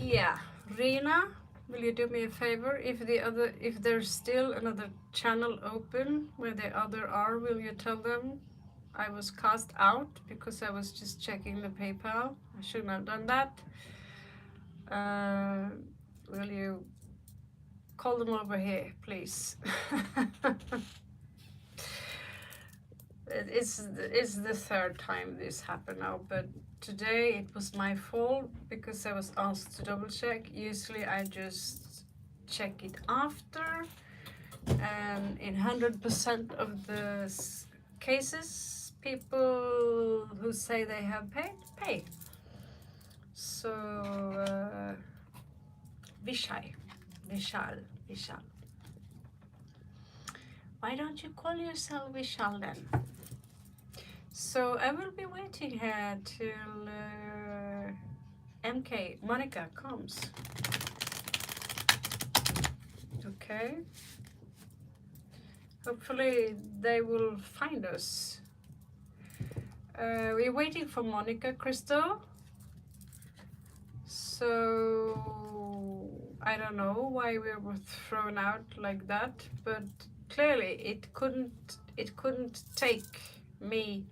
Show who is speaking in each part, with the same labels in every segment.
Speaker 1: Yeah, Rina, will you do me a favor? If there's still another channel open where the other are, will you tell them I was cast out because I was just checking the PayPal? I shouldn't have done that. Uh, will you call them over here, please? It's the third time this happened now, but today it was my fault because I was asked to double check. Usually I just check it after, and in 100% of the cases, people who say they have paid, pay. So, Vishal. Why don't you call yourself Vishal then? So I will be waiting here till MK, Monica, comes. Okay. Hopefully they will find us. We're waiting for Monica, Crystal. So I don't know why we were thrown out like that, but clearly it couldn't take me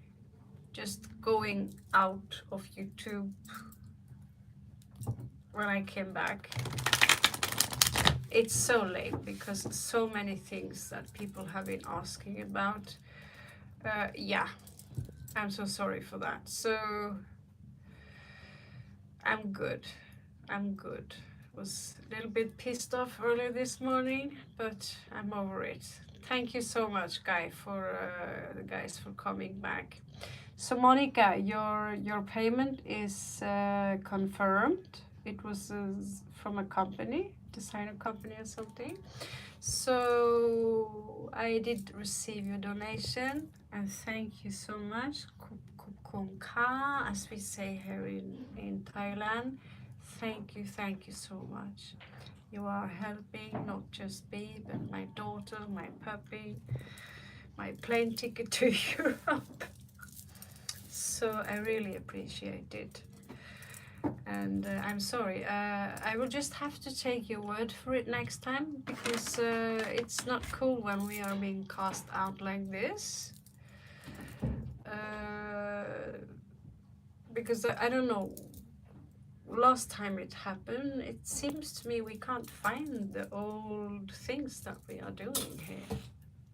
Speaker 1: just going out of YouTube when I came back. It's so late because so many things that people have been asking about. Yeah, I'm so sorry for that. So I'm good. Was a little bit pissed off earlier this morning, but I'm over it. Thank you so much, guys, for coming back. So Monica, your payment is confirmed. It was from a company, designer company or something. So I did receive your donation, and thank you so much. Kung ka, as we say here in Thailand. Thank you so much. You are helping not just me, but my daughter, my puppy, my plane ticket to Europe. So I really appreciate it. And I'm sorry, I will just have to take your word for it next time, because it's not cool when we are being cast out like this. Because I don't know, last time it happened, it seems to me we can't find the old things that we are doing here.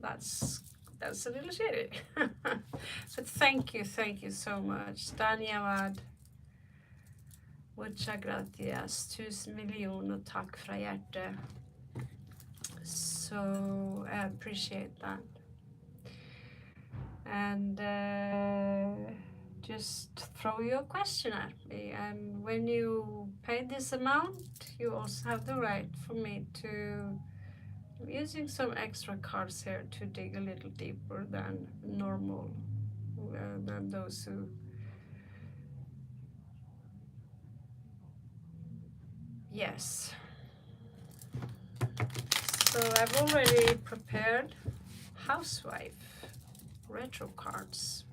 Speaker 1: That's a little shitty. But thank you so much. Danyavad. Muchas gracias. 1000 miljoner tack från hjärtat. So I appreciate that. And just throw your question at me, and when you pay this amount, you also have the right for me to, I'm using some extra cards here to dig a little deeper than normal, than those who, yes. So I've already prepared housewife retro cards.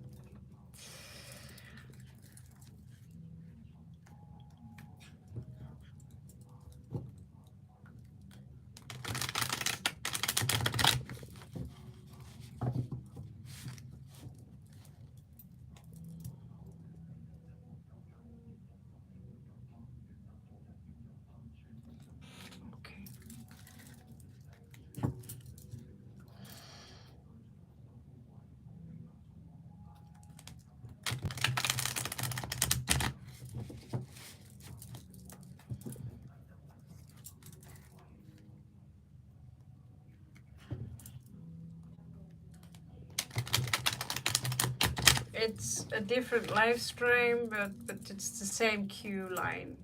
Speaker 1: It's a different live stream, but it's the same queue line.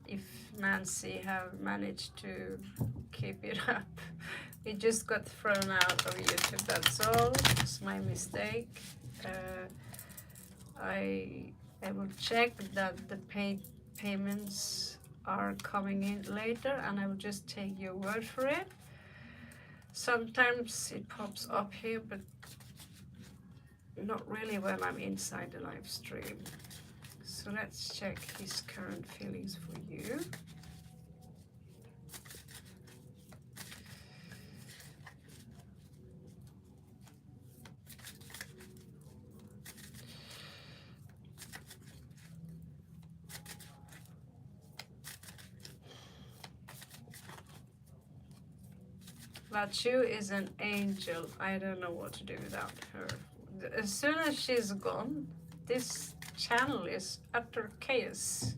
Speaker 1: If Nancy have managed to keep it up. It just got thrown out of YouTube, that's all. It's my mistake. I will check that the payments are coming in later, and I will just take your word for it. Sometimes it pops up here, but not really when I'm inside the live stream. So let's check his current feelings for you. Lachu is an angel. I don't know what to do without her. As soon as she's gone, this channel is utter chaos.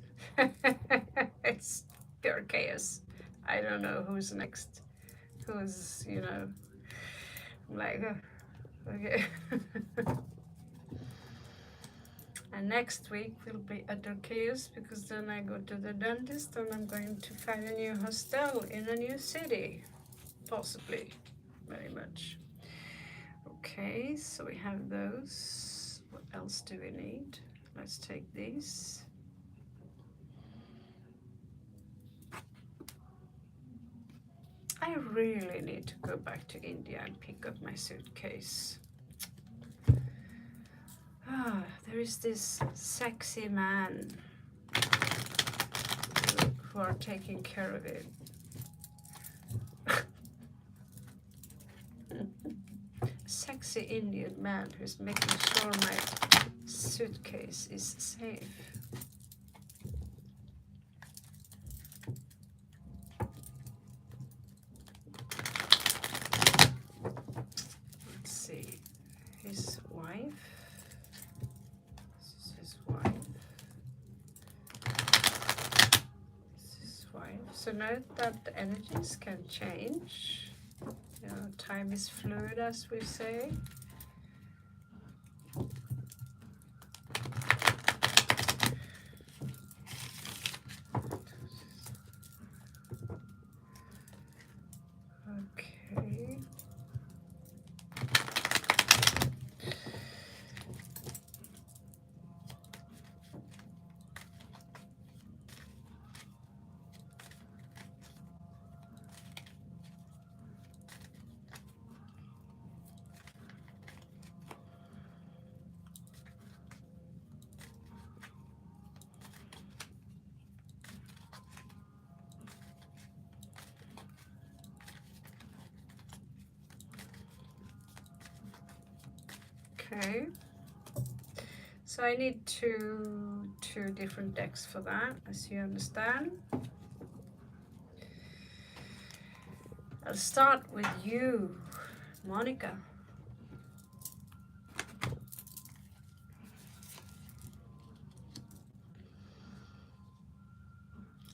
Speaker 1: It's pure chaos. I don't know who's next. Who's, you know, like, okay. And next week will be utter chaos because then I go to the dentist and I'm going to find a new hostel in a new city. Possibly. Very much. Okay, so we have those. What else do we need? Let's take these. I really need to go back to India and pick up my suitcase. Ah, there is this sexy man who are taking care of it. Sexy Indian man who's making sure my suitcase is safe. Let's see, his wife. This is his wife. This is his wife. So note that the energies can change. You know, time is fluid, as we say. Okay. Okay, so I need two different decks for that, as you understand. I'll start with you, Monica.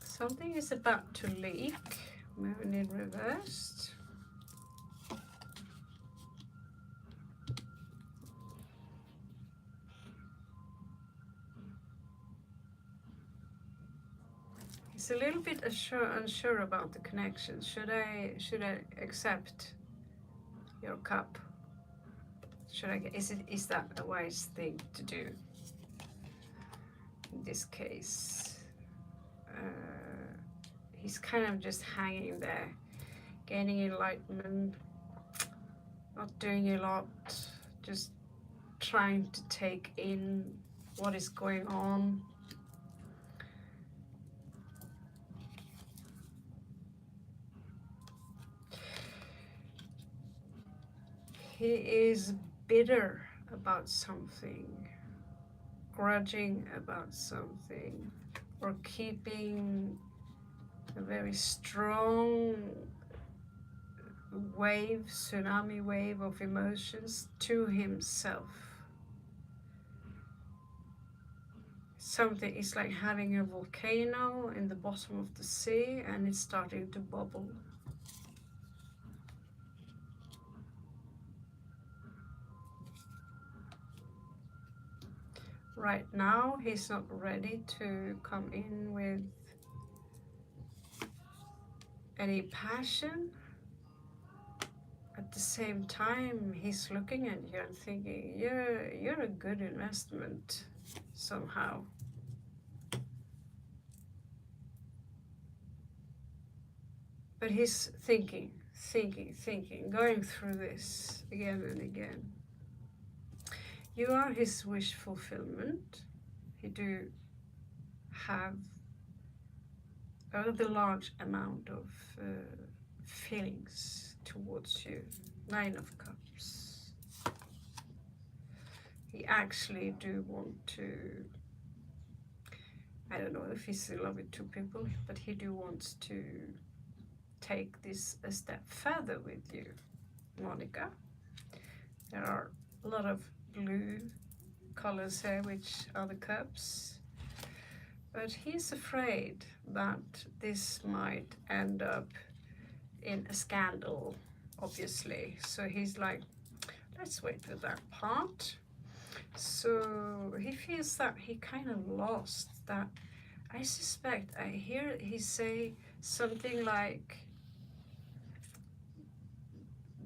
Speaker 1: Something is about to leak, moving in reversed. He's a little bit unsure about the connection. Should I accept your cup? Should I? Is that a wise thing to do in this case? He's kind of just hanging there, gaining enlightenment, not doing a lot, just trying to take in what is going on. He is bitter about something, grudging about something, or keeping a very strong wave, tsunami wave of emotions to himself. Something is like having a volcano in the bottom of the sea and it's starting to bubble. Right now, he's not ready to come in with any passion. At the same time, he's looking at you and thinking, you're a good investment somehow. But he's thinking, going through this again and again. You are his wish fulfillment. You do have a rather large amount of feelings towards you. 9 of Cups. He actually do want to, I don't know if he's in love with 2 people, but he do wants to take this a step further with you, Monica. There are a lot of blue colors here, which are the cups. But he's afraid that this might end up in a scandal, obviously. So he's like, let's wait with that part. So he feels that he kind of lost that. I suspect, I hear he say something like,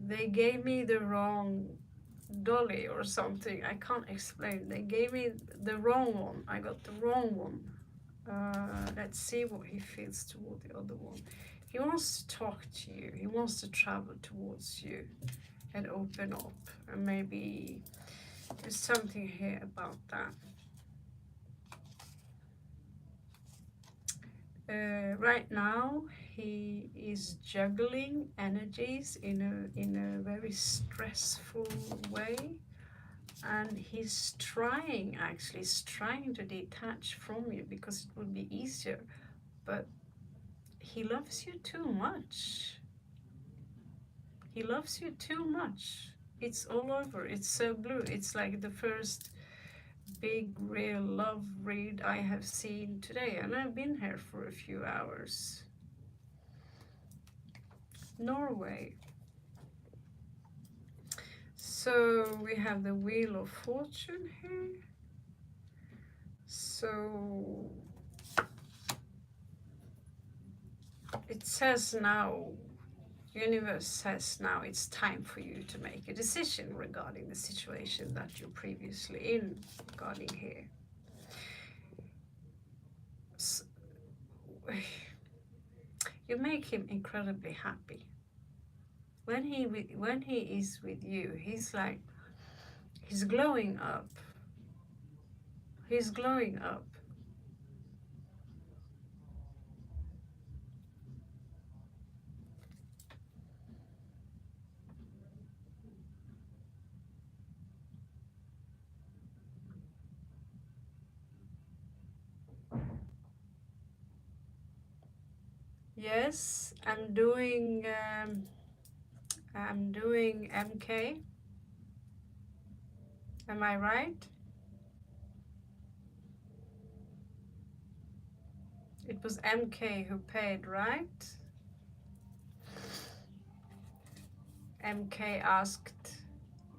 Speaker 1: they gave me the wrong dolly or something. I can't explain. They gave me the wrong one. I got the wrong one. Let's see what he feels toward the other one. He wants to talk to you. He wants to travel towards you and open up. And maybe there's something here about that. Right now, he is juggling energies in a very stressful way, and he's trying to detach from you because it would be easier, but he loves you too much. He loves you too much. It's all over. It's so blue. It's like the first big real love read I have seen today, and I've been here for a few hours. Norway. So we have the Wheel of Fortune here. So it says now, universe says now it's time for you to make a decision regarding the situation that you're previously in, regarding here. So, you make him incredibly happy. When he is with you, he's like, he's glowing up. He's glowing up. Yes, I'm doing MK. Am I right? It was MK who paid, right? MK asked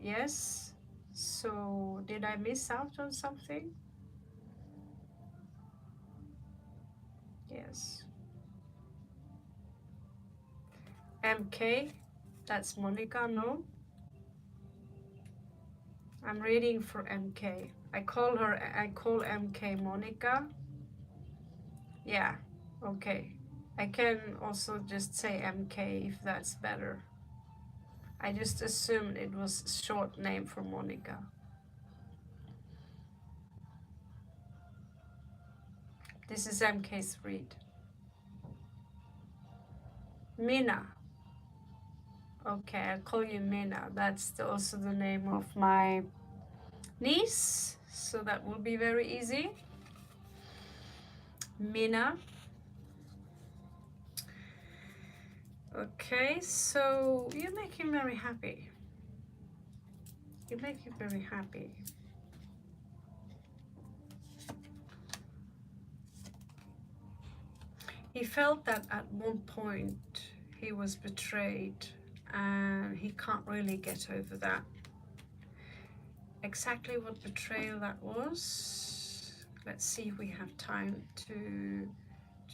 Speaker 1: yes. So did I miss out on something? Yes. MK, that's Monica, no? I'm reading for MK. I call MK Monica. Yeah, okay. I can also just say MK if that's better. I just assumed it was a short name for Monica. This is MK's read. Mina. Okay, I'll call you Mina. That's also the name of my niece, so that will be very easy. Mina. Okay, so you make him very happy. You make him very happy. He felt that at one point he was betrayed and he can't really get over that. Exactly what betrayal that was, let's see if we have time to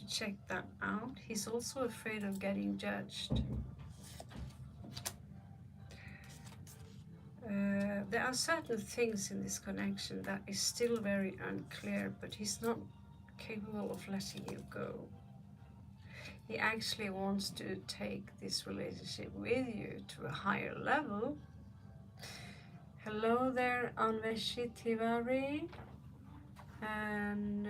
Speaker 1: check that out. He's also afraid of getting judged. There are certain things in this connection that is still very unclear, but he's not capable of letting you go. He actually wants to take this relationship with you to a higher level. Hello there, Anveshi Tiwari, and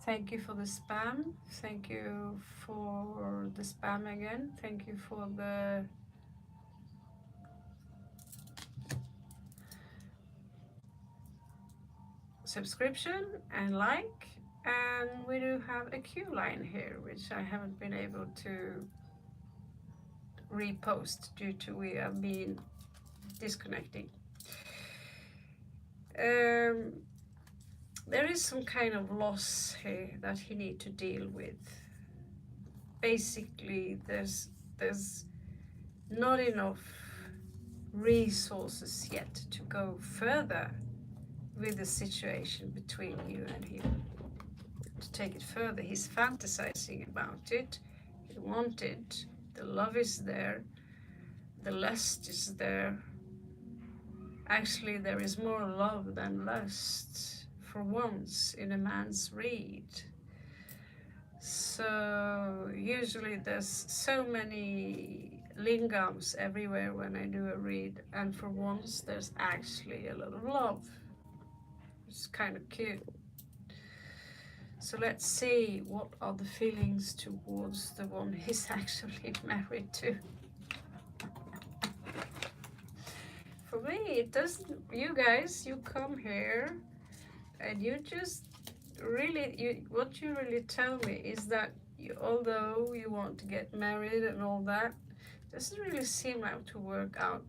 Speaker 1: thank you for the spam. Thank you for the spam again. Thank you for the subscription and like. And we do have a Q line here, which I haven't been able to repost due to we have been disconnecting. There is some kind of loss here that he need to deal with. Basically, there's not enough resources yet to go further with the situation between you and him. To take it further, he's fantasizing about it. He wanted, the love is there, the lust is there. Actually, there is more love than lust for once in a man's read. So usually there's so many lingams everywhere when I do a read, and for once there's actually a little love. It's kind of cute. So let's see what are the feelings towards the one he's actually married to. For me, it doesn't. You guys, you come here and you just really, what you really tell me is that although you want to get married and all that, doesn't really seem like to work out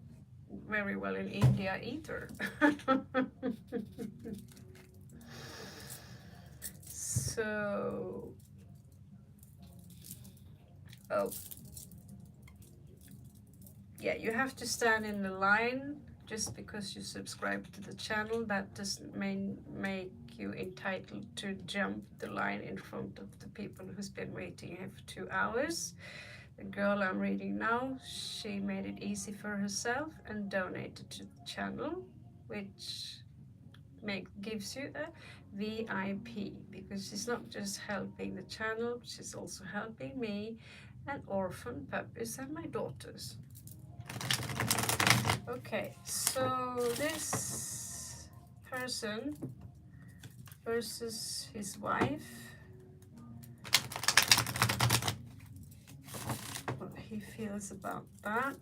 Speaker 1: very well in India either. So, oh, yeah, you have to stand in the line. Just because you subscribe to the channel, that doesn't make you entitled to jump the line in front of the people who's been waiting here for 2 hours. The girl I'm reading now, she made it easy for herself and donated to the channel, which gives you a VIP, because she's not just helping the channel, she's also helping me and orphan puppies and my daughters. Okay, so this person versus his wife, what he feels about that.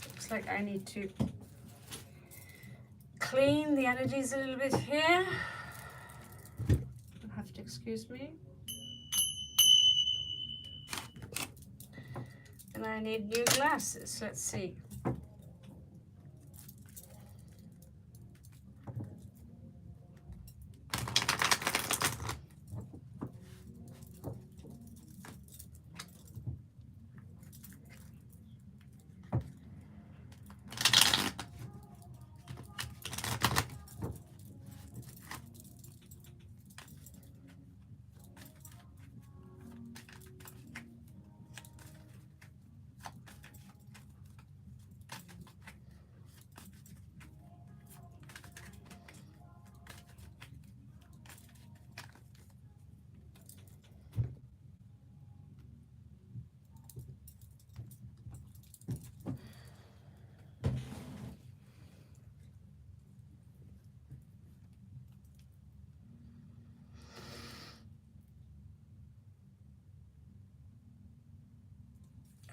Speaker 1: Looks like I need to clean the energies a little bit here. You'll have to excuse me. And I need new glasses. Let's see.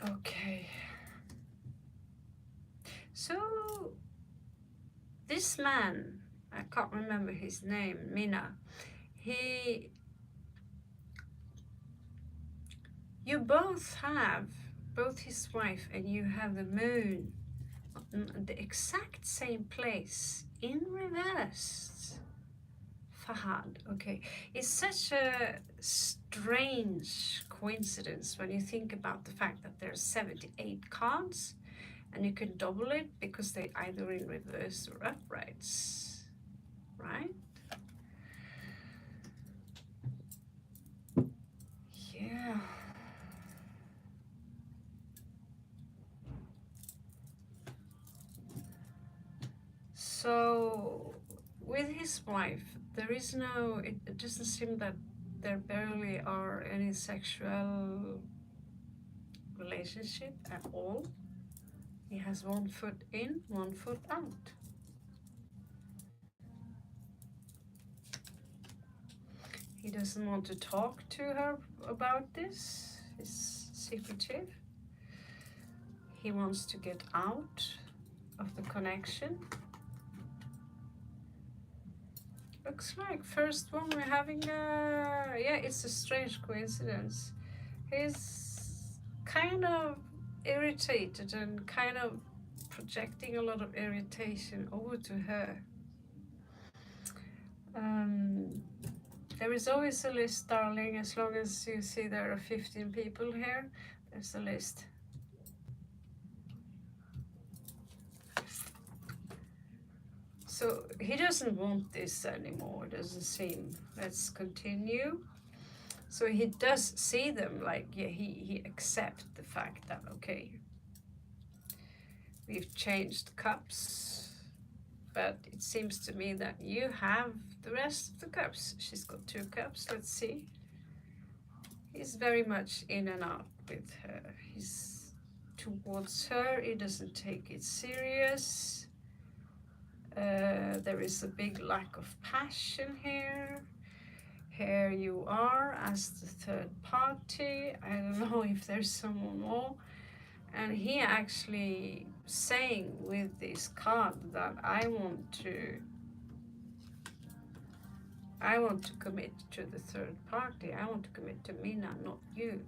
Speaker 1: Okay. So this man, I can't remember his name, Mina, you both his wife and you have the moon on the exact same place in reverse. Fahad, okay. It's such a strange coincidence when you think about the fact that there's 78 cards and you can double it because they're either in reverse or uprights, right? Yeah. So with his wife, there is no, it doesn't seem that there barely are any sexual relationship at all. He has 1 foot in, 1 foot out. He doesn't want to talk to her about this. He's secretive. He wants to get out of the connection. Looks like first one we're having yeah, it's a strange coincidence. He's kind of irritated and kind of projecting a lot of irritation over to her. Um, there is always a list, darling. As long as you see there are 15 people here, there's a list. So he doesn't want this anymore, doesn't seem. Let's continue. So he does see them, like, yeah, he accepts the fact that, okay, we've changed cups, but it seems to me that you have the rest of the cups. She's got 2 cups, let's see. He's very much in and out with her. He's towards her, he doesn't take it serious. There is a big lack of passion here. Here you are as the third party. I don't know if there's someone more. And he actually saying with this card that I want to commit to the third party. I want to commit to Mina, not you.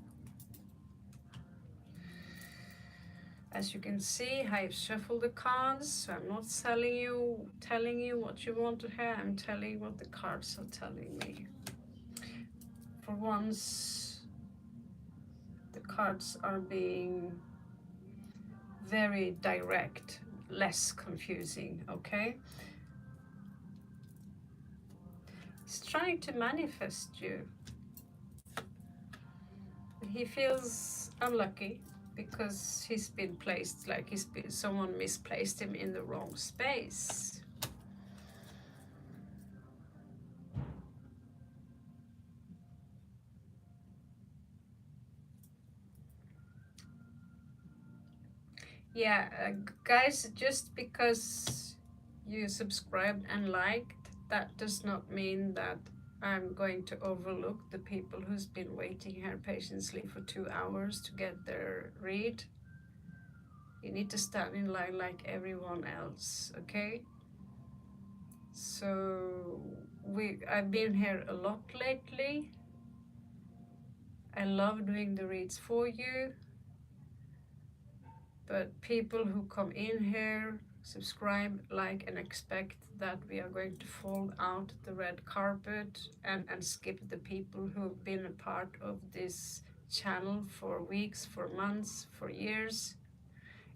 Speaker 1: As you can see, I've shuffled the cards, so I'm not telling you what you want to hear. I'm telling you what the cards are telling me. For once, the cards are being very direct, less confusing, okay? He's trying to manifest you. He feels unlucky because he's been placed, like someone misplaced him in the wrong space. Yeah, guys, just because you subscribed and liked, that does not mean that I'm going to overlook the people who's been waiting here patiently for 2 hours to get their read. You need to stand in line like everyone else, okay? So I've been here a lot lately. I love doing the reads for you. But people who come in here, subscribe, like, and expect that we are going to fall out the red carpet and skip the people who've been a part of this channel for weeks, for months, for years,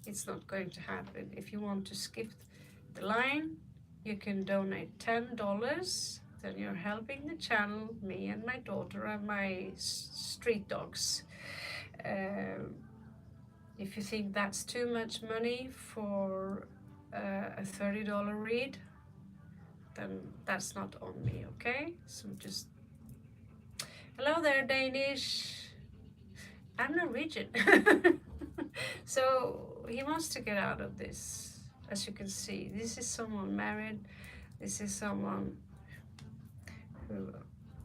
Speaker 1: it's not going to happen. If you want to skip the line, you can donate $10. Then you're helping the channel, me and my daughter and my street dogs. If you think that's too much money for a $30 read, then that's not on me, okay? So just, hello there, Danish. I'm Norwegian. So he wants to get out of this. As you can see, this is someone married. This is someone who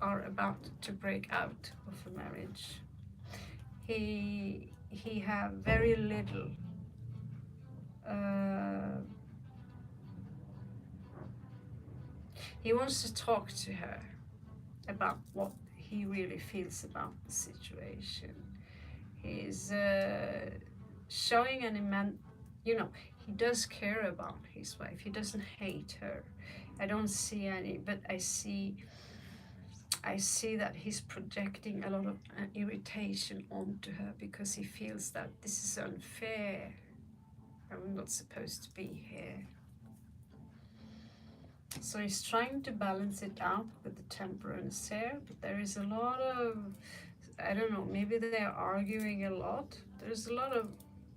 Speaker 1: are about to break out of a marriage. He have very little he wants to talk to her about what he really feels about the situation. He's showing an immense, he does care about his wife. He doesn't hate her. I don't see any, but I see that he's projecting a lot of irritation onto her because he feels that this is unfair. I'm not supposed to be here. So he's trying to balance it out with the temperance here, but there is a lot of, I don't know, maybe they're arguing a lot. There's a lot of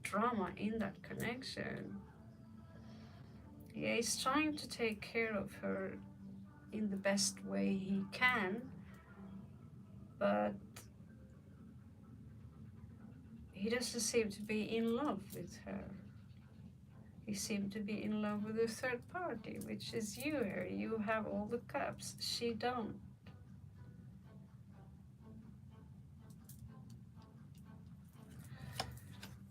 Speaker 1: drama in that connection. Yeah, he's trying to take care of her in the best way he can, but he doesn't seem to be in love with her. He seemed to be in love with a third party, which is you here. You have all the cups, she don't.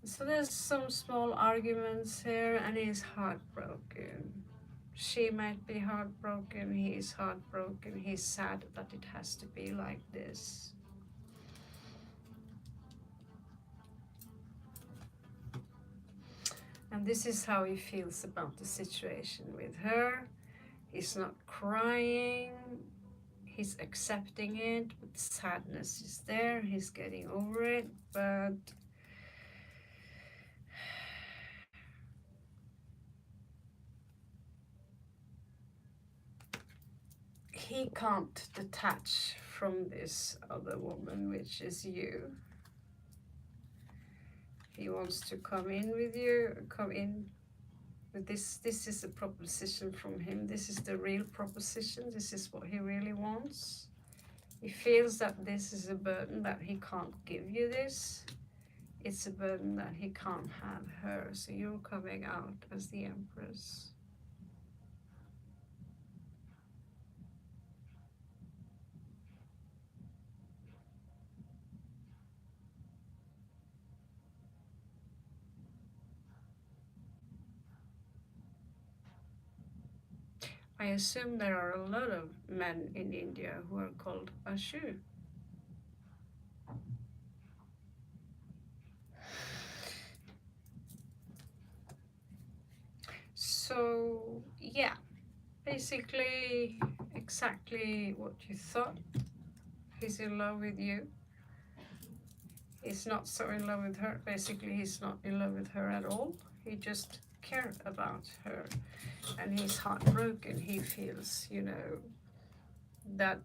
Speaker 1: So there's some small arguments here and he's heartbroken. She might be heartbroken, he is heartbroken, he's sad that it has to be like this. And this is how he feels about the situation with her. He's not crying, he's accepting it, but sadness is there, he's getting over it, but he can't detach from this other woman, which is you. He wants to come in with you, come in with this. This is a proposition from him. This is the real proposition. This is what he really wants. He feels that this is a burden, that he can't give you this. It's a burden that he can't have her. So you're coming out as the Empress. I assume there are a lot of men in India who are called Ashu. So yeah, basically exactly what you thought. He's in love with you. He's not so in love with her. Basically, he's not in love with her at all. He just cared about her. And he's heartbroken. He feels, you know, that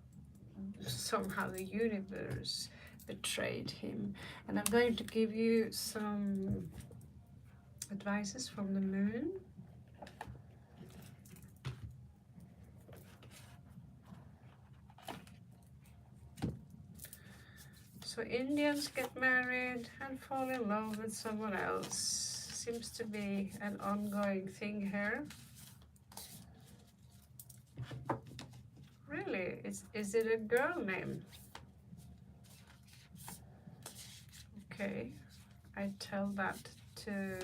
Speaker 1: somehow the universe betrayed him. And I'm going to give you some advices from the moon. So Indians get married and fall in love with someone else. Seems to be an ongoing thing here. Really? Is it a girl name? Okay, I tell that to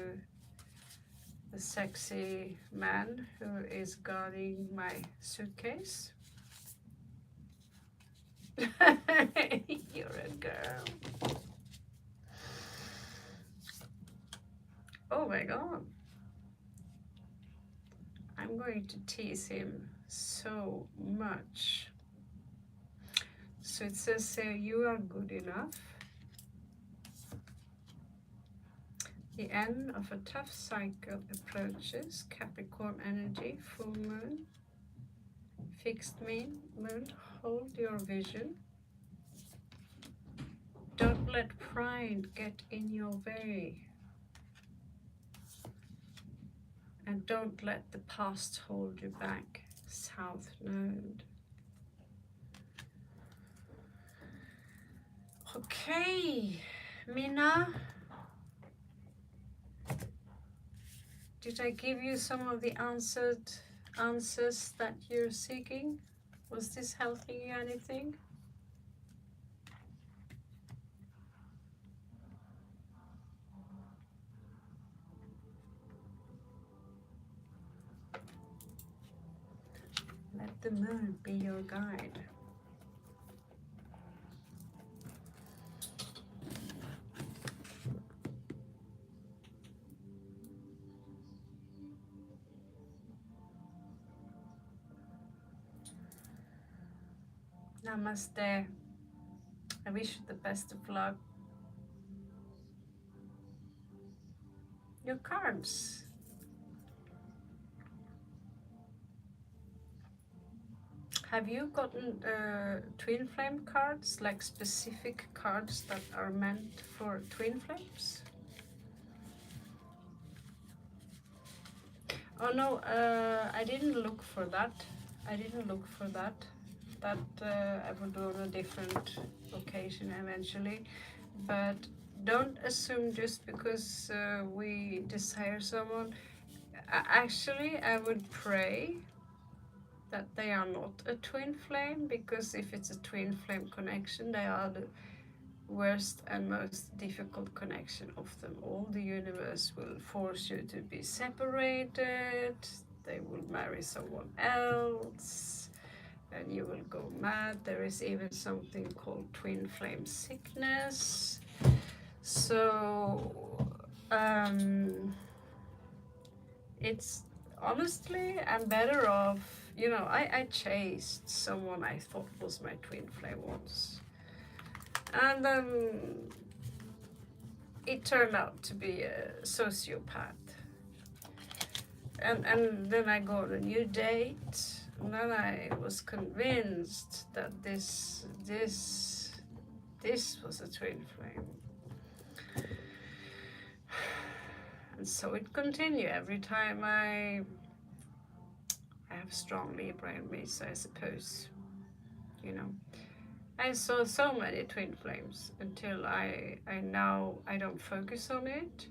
Speaker 1: the sexy man who is guarding my suitcase. You're a girl. Oh my god. I'm going to tease him so much. So it says you are good enough. The end of a tough cycle approaches. Capricorn energy, full moon, fixed moon, hold your vision. Don't let pride get in your way. And don't let the past hold you back. South Node. Okay, Mina. Did I give you some of the answers that you're seeking? Was this helping you anything? Let the moon be your guide. Namaste. I wish you the best of luck. Your cards. Have you gotten twin flame cards, like specific cards that are meant for twin flames? Oh no, I didn't look for that. I didn't look for that. That I will do on a different occasion eventually. But don't assume just because we desire someone. Actually, I would pray that they are not a twin flame, because if it's a twin flame connection, they are the worst and most difficult connection of them all. The universe will force you to be separated. they will marry someone else, and you will go mad. There is even something called twin flame sickness. So it's honestly, I'm better off, you know, I chased someone I thought was my twin flame once, and it turned out to be a sociopath. And then I got a new date, and then I was convinced that this was a twin flame. And so it continued every time I have strong Libra in me, so I suppose, you know. I saw so many twin flames until I now I don't focus on it.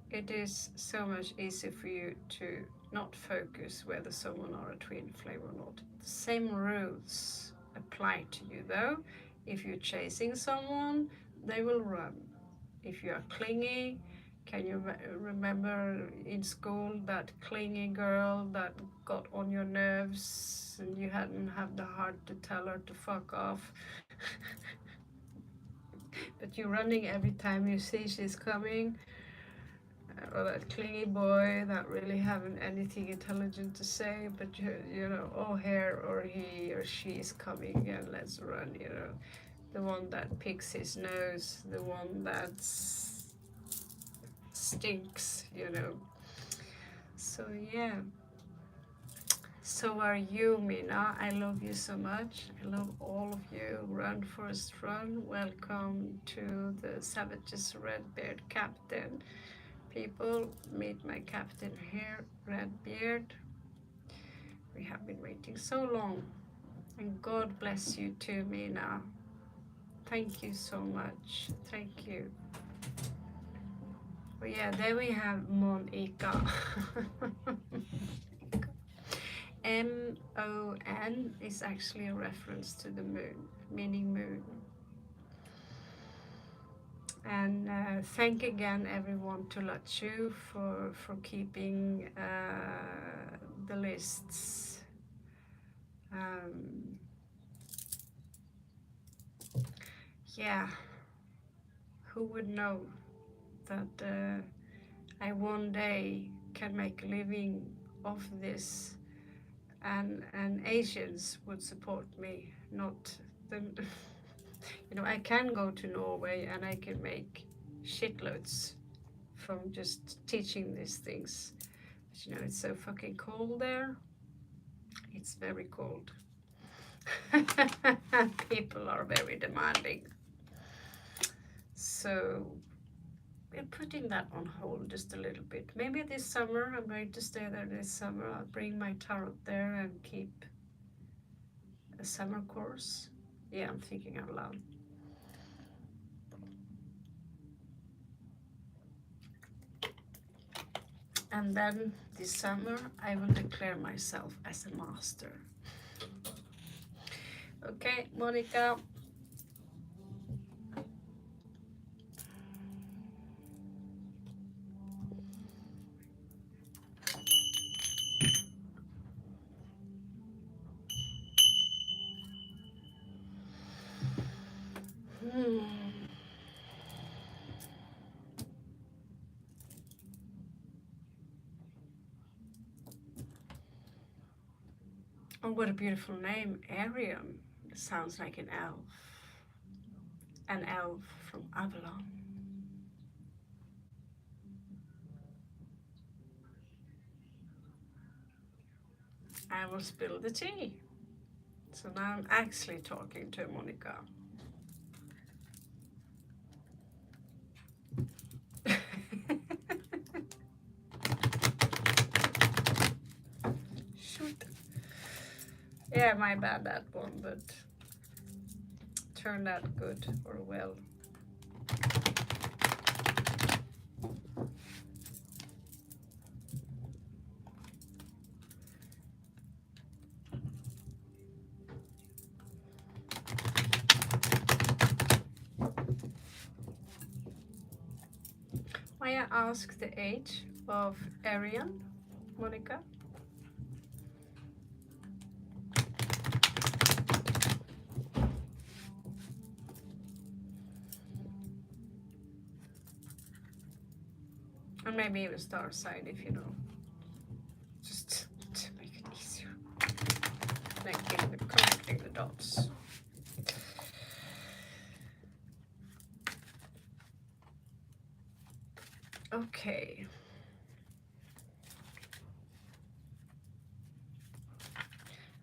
Speaker 1: It is so much easier for you to not focus whether someone are a twin flame or not. The same rules apply to you though. If you're chasing someone, they will run. If you are clingy, can you remember in school that clingy girl that got on your nerves and you hadn't have the heart to tell her to fuck off? But you're running every time you see she's coming. Or that clingy boy that really haven't anything intelligent to say, but you know, oh, here or he or she is coming and let's run, you know. The one that picks his nose, the one that stinks, you know. So yeah. So are you, Mina. I love you so much. I love all of you. Run, Forest, run. Welcome to the Savages Redbeard Captain. People, meet my captain here, Redbeard. We have been waiting so long. And God bless you too, Mina. Thank you so much. Thank you. Oh yeah, there we have Monica. M-O-N is actually a reference to the moon, meaning moon. And thank again everyone to Lachu for keeping the lists. Yeah, who would know that I one day can make a living off this, and Asians would support me, not the you know, I can go to Norway and I can make shitloads from just teaching these things. But you know, it's so fucking cold there. It's very cold. People are very demanding. So we're putting that on hold just a little bit. Maybe this summer, I'm going to stay there this summer. I'll bring my tarot there and keep a summer course. Yeah, I'm thinking out loud. And then this summer, I will declare myself as a master. Okay, Monica. Oh, what a beautiful name, Arian. It sounds like an elf. An elf from Avalon. I will spill the tea. So now I'm actually talking to Monica. Shoot. Yeah, my bad that one, but turned out good or well. May I ask the age of Arian, Monica? And maybe even star sign if you know. Just to make it easier. Connecting the dots. Okay.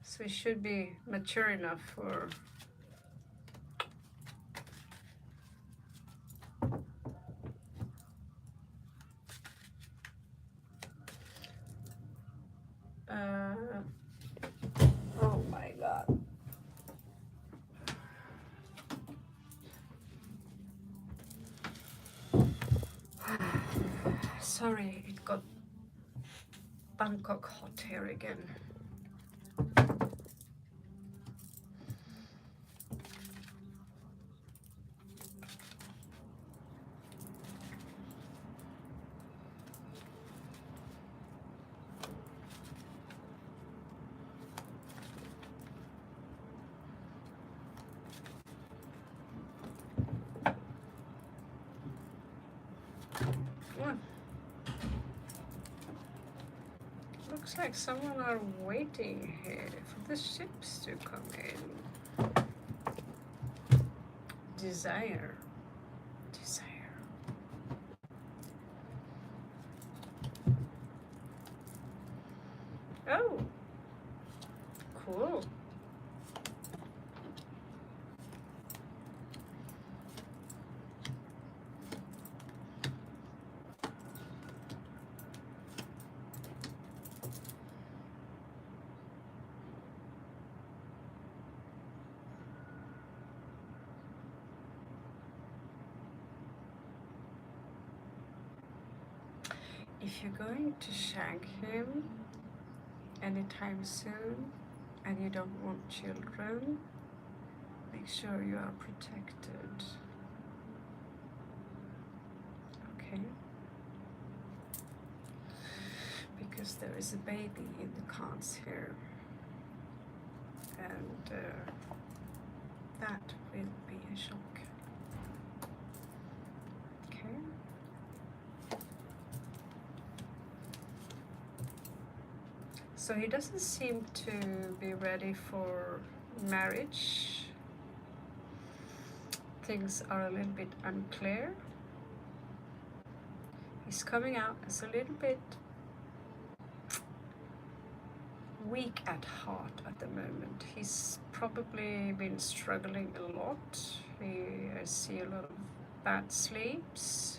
Speaker 1: So it should be mature enough for oh my god. Sorry, it got Bangkok hot here again. Looks like someone are waiting here for the ships to come in. Desire. Oh, cool. If you're going to shag him anytime soon and you don't want children, make sure you are protected. Okay? Because there is a baby in the cards here. And that will be a shock. Okay? So he doesn't seem to be ready for marriage. Things are a little bit unclear. He's coming out as a little bit weak at heart at the moment. He's probably been struggling a lot. I see a lot of bad sleeps.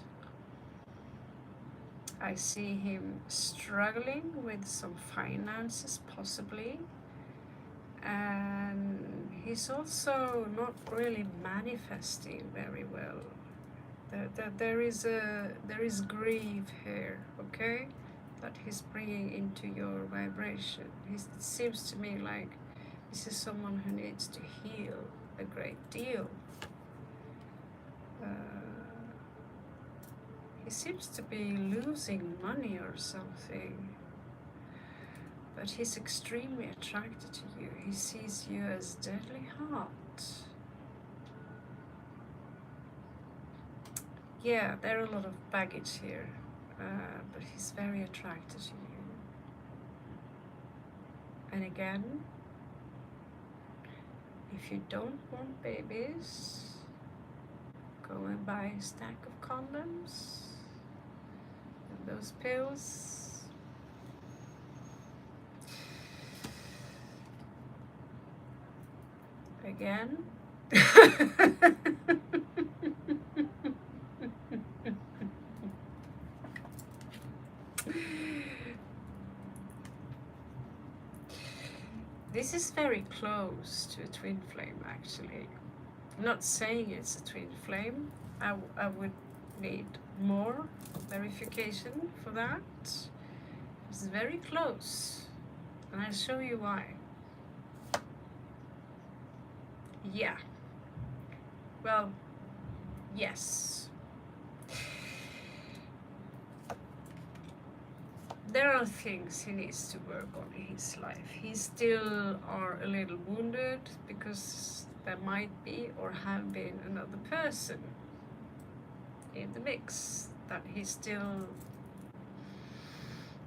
Speaker 1: I see him struggling with some finances possibly, and he's also not really manifesting very well. There is grief here, okay, that he's bringing into your vibration. It seems to me like this is someone who needs to heal a great deal. He seems to be losing money or something, but he's extremely attracted to you. He sees you as deadly hot. Yeah, there are a lot of baggage here, but he's very attracted to you. And again, if you don't want babies, go and buy a stack of condoms and those pills. Again. This is very close to a twin flame, actually. I'm not saying it's a twin flame. I would need more verification for that. It's very close, and I'll show you why. Yeah. Well, yes. There are things he needs to work on in his life. He still are a little wounded because there might be or have been another person in the mix that he still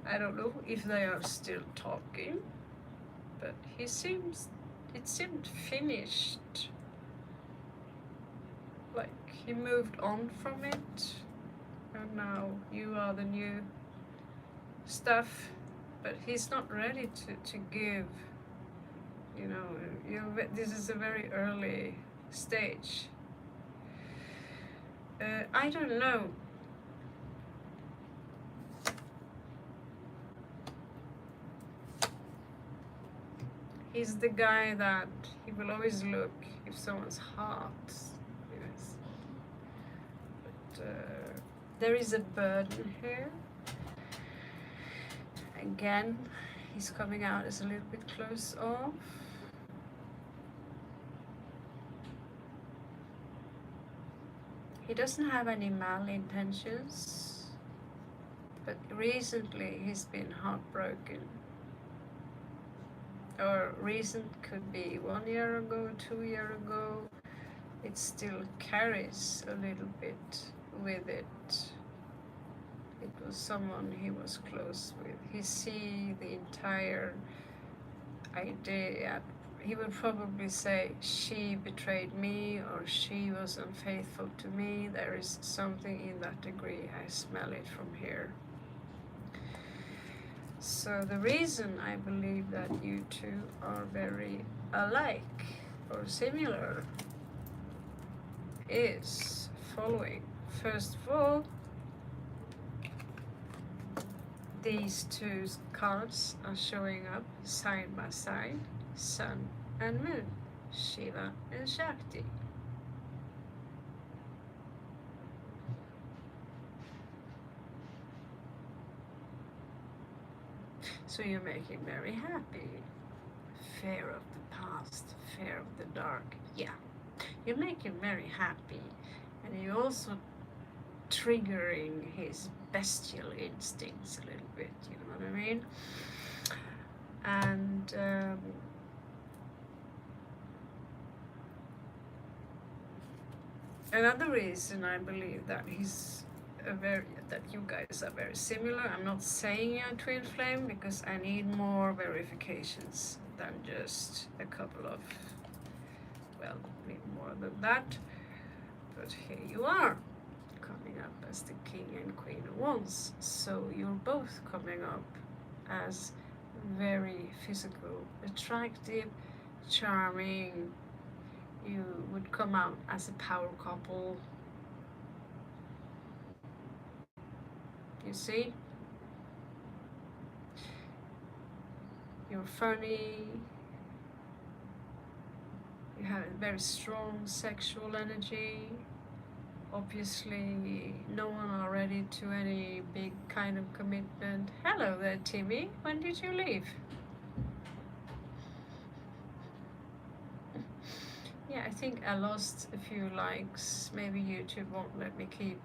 Speaker 1: I don't know if they are still talking, but it seemed finished. Like he moved on from it, and now you are the new stuff, but he's not ready to give. You know, this is a very early stage. I don't know. He's the guy that he will always look if someone's heart is. But there is a burden here. Again, he's coming out as a little bit close off. He doesn't have any malintentions, but recently he's been heartbroken. Or recent could be 1 year ago, 2 years ago. It still carries a little bit with it. It was someone he was close with. He see the entire idea. He would probably say, she betrayed me, or she was unfaithful to me. There is something in that degree. I smell it from here. So the reason I believe that you two are very alike or similar is following. First of all, these two cards are showing up side by side, Sun and Moon, Shiva and Shakti. So you're making very happy. Fear of the past, fear of the dark. Yeah, you're making very happy. And you're also triggering his bestial instincts a little bit, you know what I mean? And another reason I believe that that you guys are very similar. I'm not saying you're a twin flame because I need more verifications than just a couple of, well, need more than that. But here you are, coming up as the King and Queen of Wands. So you're both coming up as very physical, attractive, charming. You would come out as a power couple. You see? You're funny. You have a very strong sexual energy. Obviously, no one are ready to any big kind of commitment. Hello there, Timmy. When did you leave? Yeah, I think I lost a few likes. Maybe YouTube won't let me keep.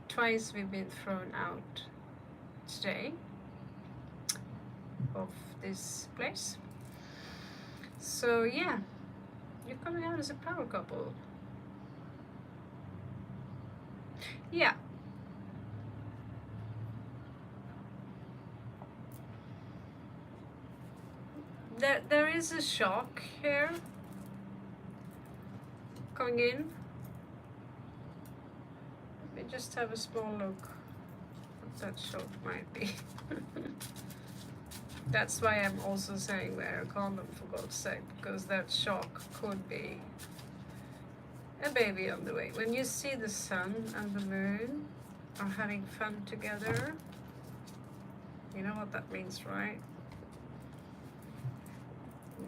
Speaker 1: Twice we've been thrown out today of this place. So yeah, you're coming out as a power couple. Yeah. There is a shock here coming in. Let me just have a small look what that shock might be. That's why I'm also saying wear a condom, for God's sake, because that shock could be a baby on the way. When you see the sun and the moon are having fun together, you know what that means, right?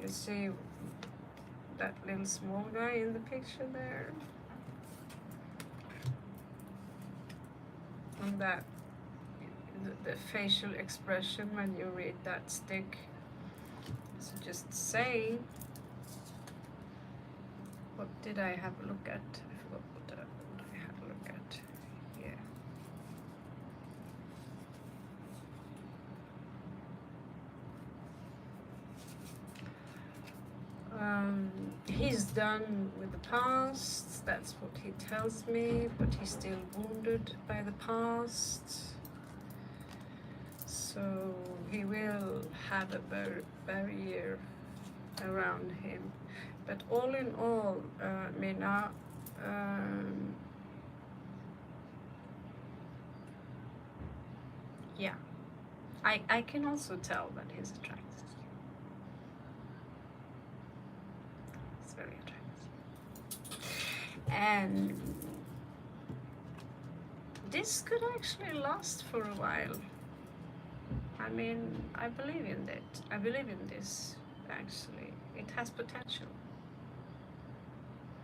Speaker 1: You see that little small guy in the picture there? And that the facial expression when you read that stick. So just saying. What did I have a look at? I forgot what I had a look at. Yeah. He's done with the past. That's what he tells me. But he's still wounded by the past. So he will have a barrier around him. But all in all, Mina, yeah, I can also tell that he's attracted to you. He's very attractive. And this could actually last for a while. I mean, I believe in it. I believe in this, actually. It has potential.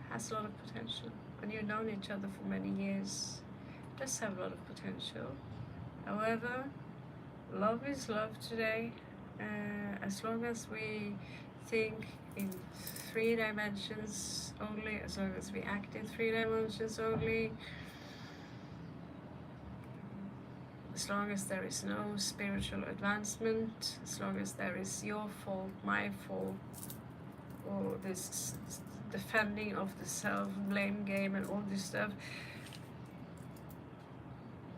Speaker 1: It has a lot of potential. When you've known each other for many years, it does have a lot of potential. However, love is love today. As long as we think in 3 dimensions only, as long as we act in 3 dimensions only, as long as there is no spiritual advancement, as long as there is your fault, my fault, or this defending of the self-blame game and all this stuff,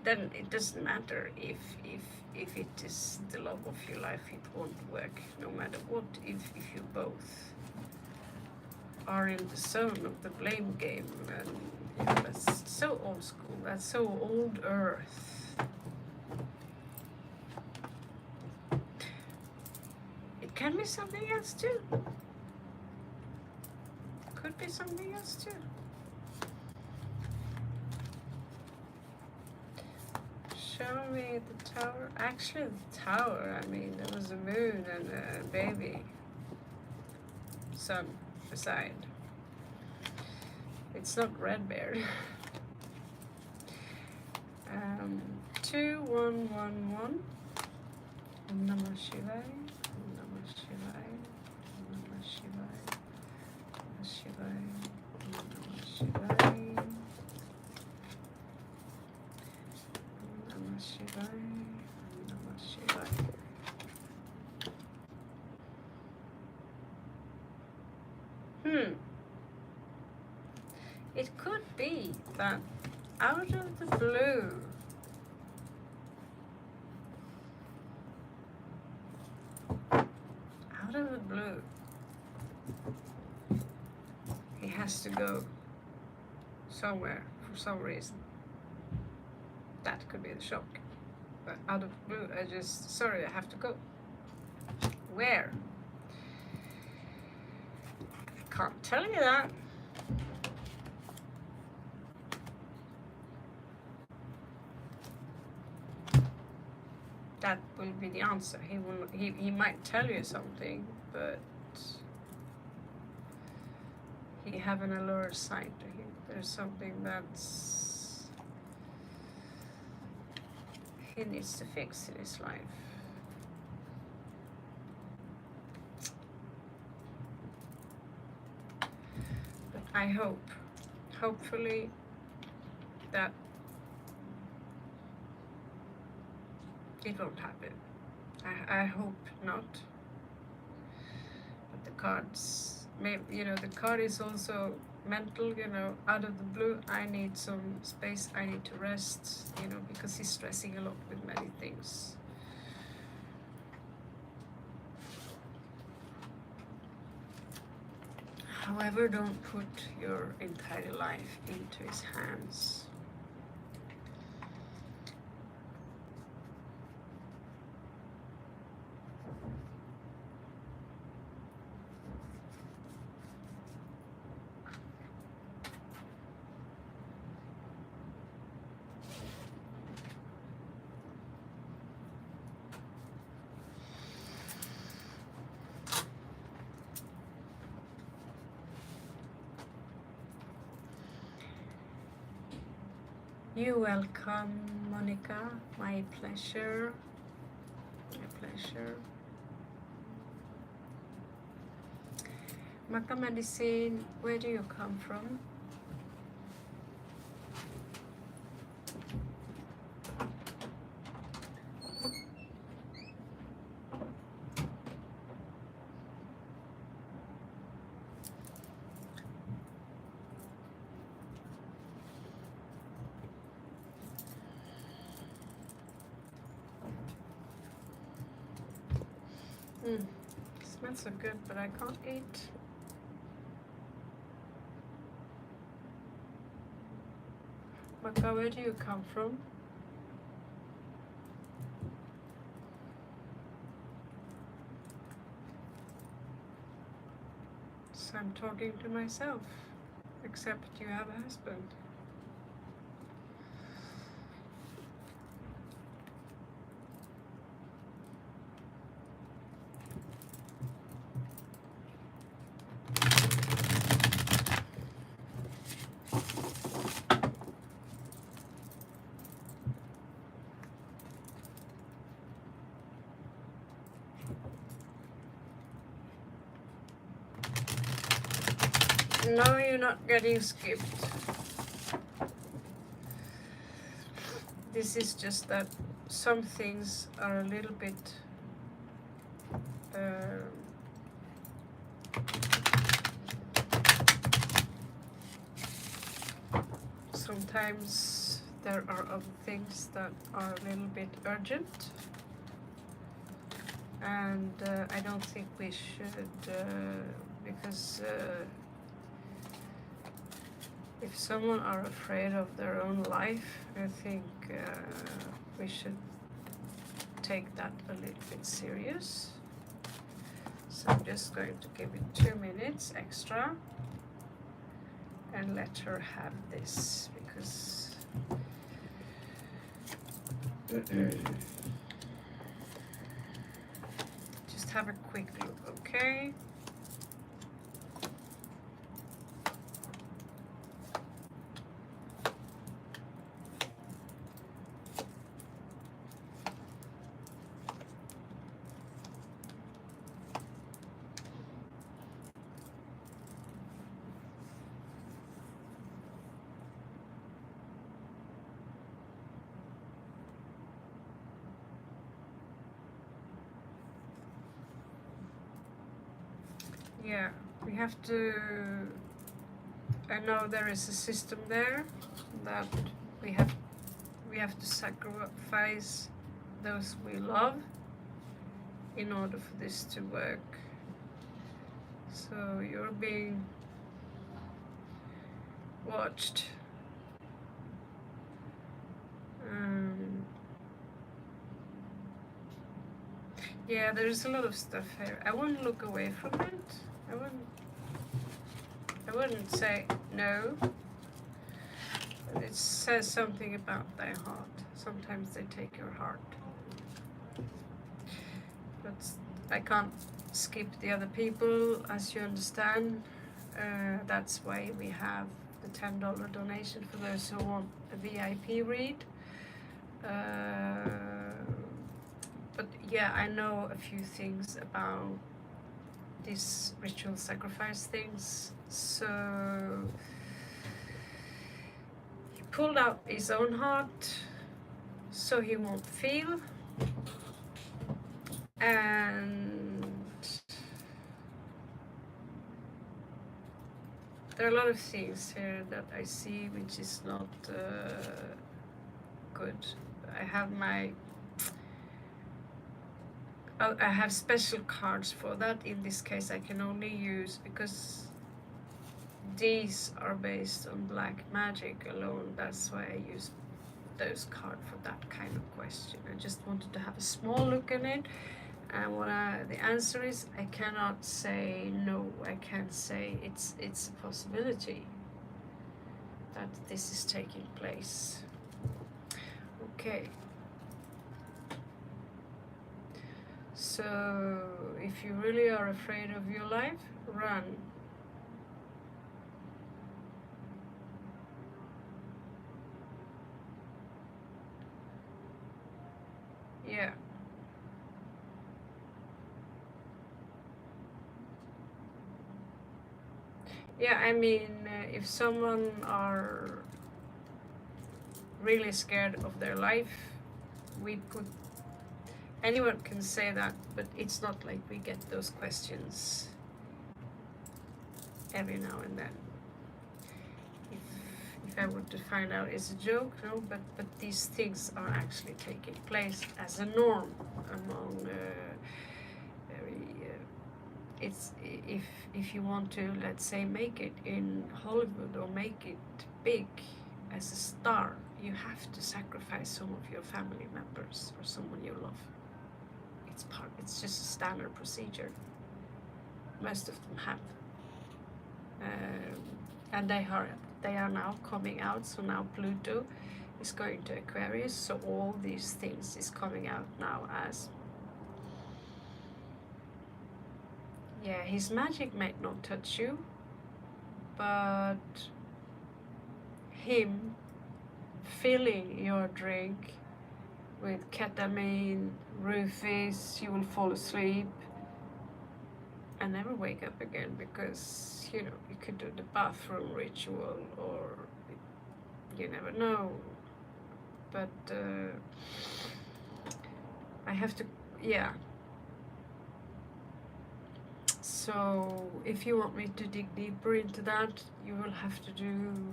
Speaker 1: then it doesn't matter if it is the love of your life. It won't work no matter what if you both are in the zone of the blame game. And you know, that's so old school, that's so old earth. It can be something else too. Could be something else too. Show me the tower. Actually, the tower, I mean, there was a moon and a baby. Sun beside. It's not red bear. 2111. Om Namah Shivaya. Om Namah Shivaya. Om Namah Shivaya. Om Shivaya. Om Namah Shivaya. Om Namah Shivaya. Om Namah Shivaya. It could be that out of the blue, he has to go somewhere for some reason. That could be the shock. But out of the blue, sorry, I have to go. Where? I can't tell you that. That will be the answer. He might tell you something, but he have an allure side to him. There's something that's he needs to fix in his life. But I hopefully that it won't happen. I hope not. But the cards, maybe, you know, the card is also mental, you know, out of the blue, I need some space, I need to rest, you know, because he's stressing a lot with many things. However, don't put your entire life into his hands. You're welcome, Monica. My pleasure. My pleasure. Maka Medicine, where do you come from? Mm. Smells so good, but I can't eat. Maka, where do you come from? So I'm talking to myself, except you have a husband. No, you're not getting skipped. This is just that some things are a little bit sometimes there are other things that are a little bit urgent, and I don't think we should because if someone are afraid of their own life, I think we should take that a little bit serious. So I'm just going to give it 2 minutes extra and let her have this, because just have a quick look, okay? Yeah, we have to, I know there is a system there that we have to sacrifice those we love in order for this to work. So you're being watched. Yeah, there's a lot of stuff here. I wouldn't look away from it. I wouldn't say no. But it says something about thy heart. Sometimes they take your heart. But I can't skip the other people, as you understand. That's why we have the $10 donation for those who want a VIP read. But yeah, I know a few things about these ritual sacrifice things. So he pulled out his own heart so he won't feel. And there are a lot of things here that I see which is not good. I have special cards for that. In this case I can only use, because these are based on black magic alone, that's why I use those cards for that kind of question. I just wanted to have a small look at it, and the answer is I cannot say no. I can't say it's a possibility that this is taking place. Okay. So, if you really are afraid of your life, run. Yeah. Yeah, I mean, if someone are really scared of their life, anyone can say that, but it's not like we get those questions every now and then. If I were to find out it's a joke, no, but these things are actually taking place as a norm among very it's if you want to, let's say, make it in Hollywood or make it big as a star, you have to sacrifice some of your family members or someone you love. It's just a standard procedure. Most of them have. And they are now coming out. So now Pluto is going to Aquarius, so all these things is coming out now as, yeah, his magic might not touch you, but him filling your drink with ketamine, roofies, you will fall asleep and never wake up again, because you know you could do the bathroom ritual, or you never know. But I have to, yeah. So if you want me to dig deeper into that, you will have to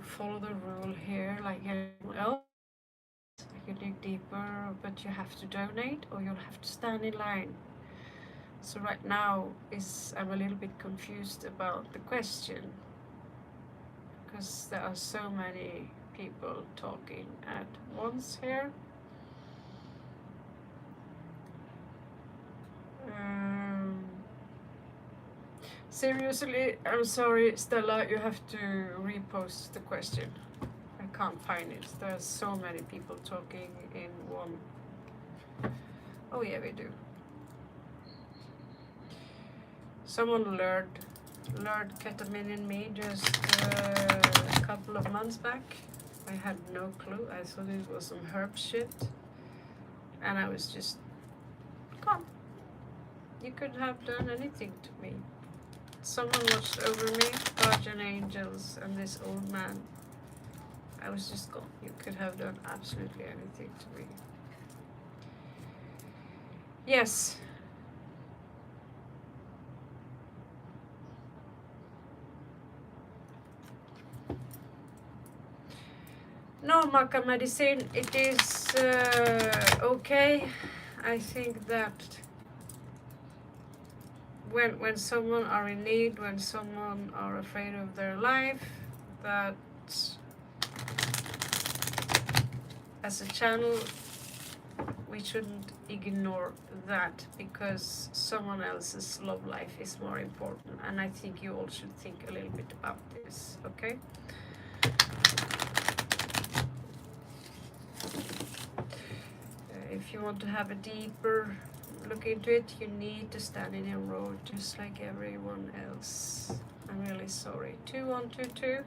Speaker 1: follow the rule here like everyone else. You dig deeper, but you have to donate or you'll have to stand in line. So right now I'm a little bit confused about the question, because there are so many people talking at once here. Seriously, I'm sorry, Stella, you have to repost the question. I can't find it. There's so many people talking in one. Oh yeah, we do. Someone lured ketamine in me just a couple of months back. I had no clue. I thought it was some herb shit. And I was just, come. You could have done anything to me. Someone watched over me, guardian angels, and this old man. I was just gone. You could have done absolutely anything to me. Yes. No, maca medicine, it is okay. I think that when someone are in need, when someone are afraid of their life, that as a channel we shouldn't ignore that, because someone else's love life is more important, and I think you all should think a little bit about this, okay? If you want to have a deeper look into it, you need to stand in your road just like everyone else. I'm really sorry. 2122.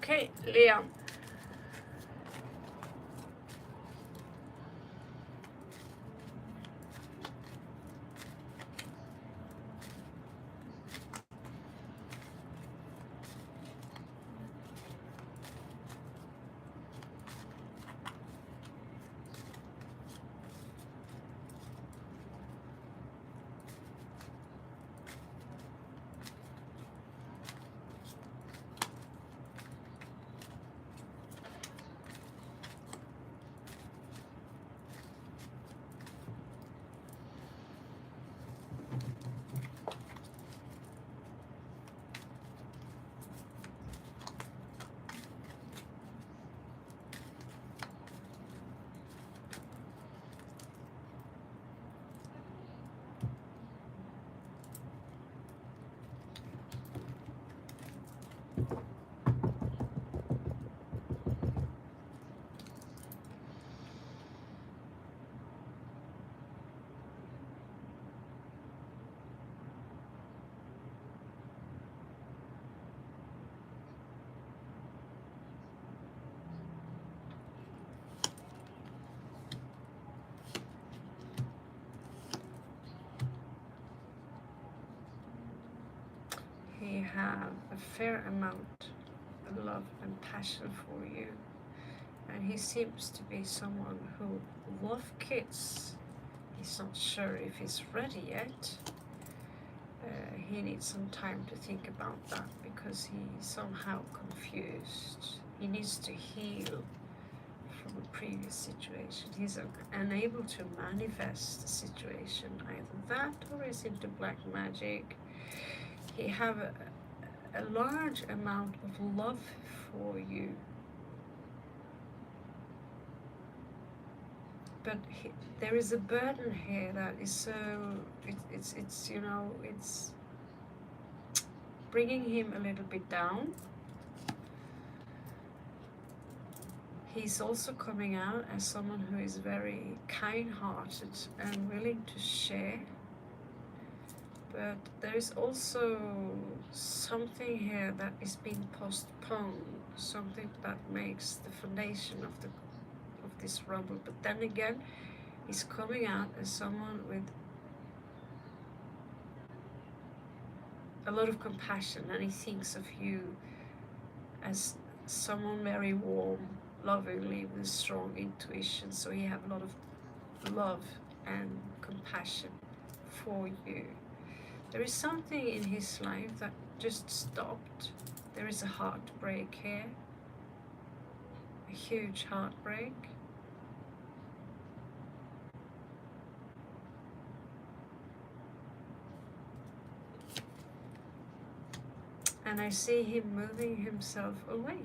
Speaker 1: Okay, Liam. he have a fair amount of love and passion for you. And he seems to be someone who loves kids. He's not sure if he's ready yet. He needs some time to think about that because he's somehow confused. He needs to heal from a previous situation. He's unable to manifest the situation, either that or he's into black magic. He have a large amount of love for you, but there is a burden here that is so, it's you know, it's bringing him a little bit down. He's also coming out as someone who is very kind-hearted and willing to share. But there is also something here that is being postponed, something that makes the foundation of this rumble. But then again, he's coming out as someone with a lot of compassion, and he thinks of you as someone very warm, lovingly, with strong intuition. So he have a lot of love and compassion for you. There is something in his life that just stopped. There is a heartbreak here, a huge heartbreak. And I see him moving himself away.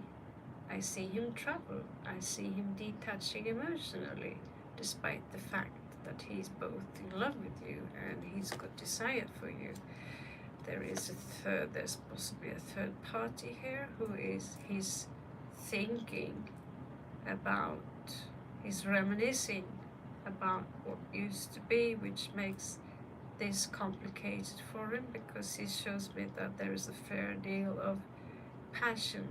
Speaker 1: I see him travel. I see him detaching emotionally, despite the fact that he's both in love with you and he's got desire for you. There's possibly a third party here who he's thinking about, he's reminiscing about what used to be, which makes this complicated for him, because he shows me that there is a fair deal of passion